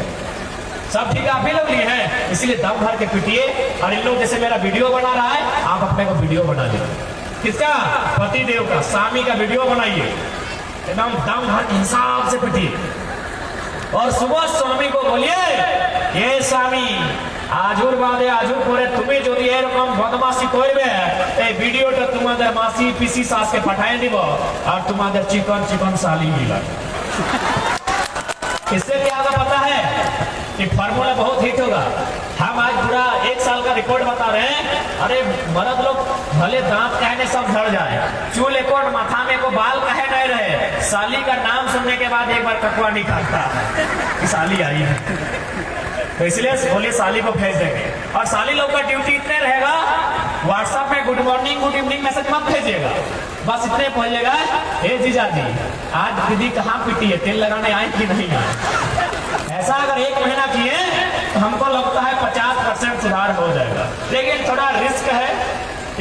सब ठीक आप ही लोग लिए हैं, इसीलिए दम भर के पीटिए। और इन लोग जैसे मेरा वीडियो बना रहा है, आप अपने को वीडियो बना लीजिए। किसका? पति देव का, स्वामी का वीडियो बनाइए, एकदम दम भर के हिसाब से पीटिए। और सुबह स्वामी को बोलिए, ये स्वामी आजुर बादे आजुर परे तुम्हें जो एरकम बदमाशी करबे, এই ভিডিওটা তোমাদের মাসি পিসি শাসকে পাঠিয়ে দিব, और तुम्हारे चिकन चिकन साली मिला। इससे क्या होगा पता है? कि फार्मूला बहुत हिट होगा। हम हम आज पूरा 1 साल का रिकॉर्ड बता रहे हैं। अरे मर्द लोग भले दांत कहने सब झड़ जाए, चूल एक और माथा में को बाल कहे नहीं रहे, साली का नाम सुनने के बाद एक बार कटवा नहीं खाता कि साली आई है, तो इसलिए बोलिए साली को भेज देंगे। और साली लोग का ड्यूटी इतने रहेगा, व्हाट्सएप में good morning good evening message मत भेजिएगा, बस इतने पहुंचेगा, हे जीजा जी आज दीदी कहाँ पिटी है, तेल लगाने आए कि नहीं आए। ऐसा अगर 1 महीना किए तो हमको लगता है 50% सुधार हो जाएगा, लेकिन थोड़ा रिस्क है,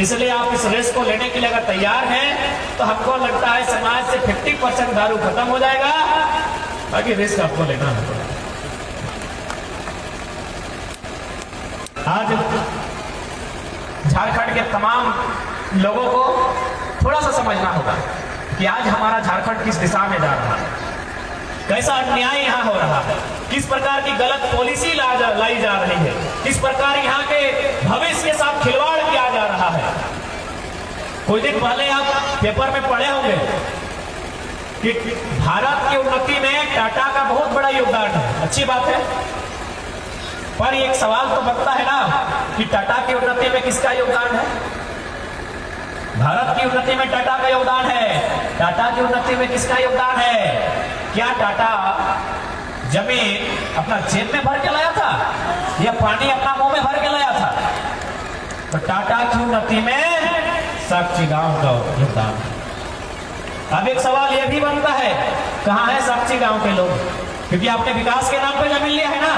इसलिए आप इस रिस्क को लेने के लिए अगर तैयार हैं तो हमको लगता है समाज से 50% दारू खत्म हो जाएगा, बाकी रिस्क आपको लेना होगा। आज झारखंड के तमाम लोगों को थोड़ा सा समझना होगा कि आज हमारा झारखंड किस दिशा में जा रहा है, कैसा अन्याय यहाँ हो रहा है, किस प्रकार की गलत पॉलिसी लाई जा रही है, किस प्रकार यहाँ के भविष्य के साथ खिलवाड़ किया जा रहा है। कुछ दिन पहले आप पेपर में पढ़े होंगे कि भारत की उन्नति में टाटा का बहुत बड़ा योगदान है, अच्छी बात है, पर एक सवाल तो बनता है ना कि टाटा की उन्नति में किसका योगदान है? भारत की उन्नति में टाटा का योगदान है, टाटा की उन्नति में किसका योगदान है? क्या टाटा जमीन अपना जेब में भर के लाया था या पानी अपना मुंह में भर के लाया था? तो टाटा की उन्नति में साक्षी गांव का योगदान है। अब एक सवाल यह भी बनता है, कहां है साक्षी गांव के लोग? क्योंकि आपने विकास के नाम पे जमीन लिया है ना,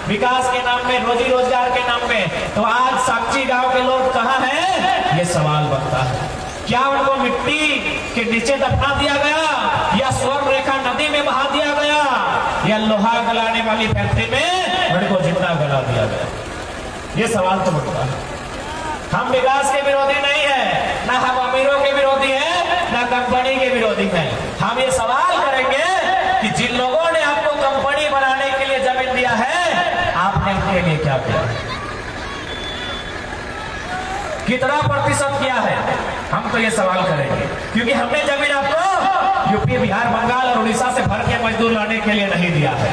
विकास के नाम में, रोजी रोजगार के नाम में, तो आज साक्षी गांव के लोग कहां हैं? ये सवाल बनता है। क्या उनको मिट्टी के नीचे दफना दिया गया या स्वर्ण रेखा नदी में बहा दिया गया या लोहा गलाने वाली फैक्ट्री में उनको जिंदा गला दिया गया? ये सवाल तो बनता है। हम विकास के विरोधी नहीं है, ना हम अमीरों के विरोधी हैं, ना कंपनी के विरोधी हैं। हम ये सवाल करेंगे कि जिन लोगों ने आपको कंपनी बनाने के लिए जमीन दिया है, आपने उनके लिए क्या किया, कितना प्रतिशत किया है? हम तो ये सवाल करेंगे, क्योंकि हमने जमीन आपको यूपी, बिहार, बंगाल और उड़ीसा से भर के मजदूर लाने के लिए नहीं दिया है।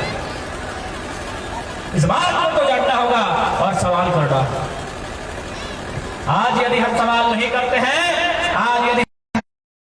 इस बात को तो जानना होगा और सवाल करना। आज यदि हम सवाल नहीं करते हैं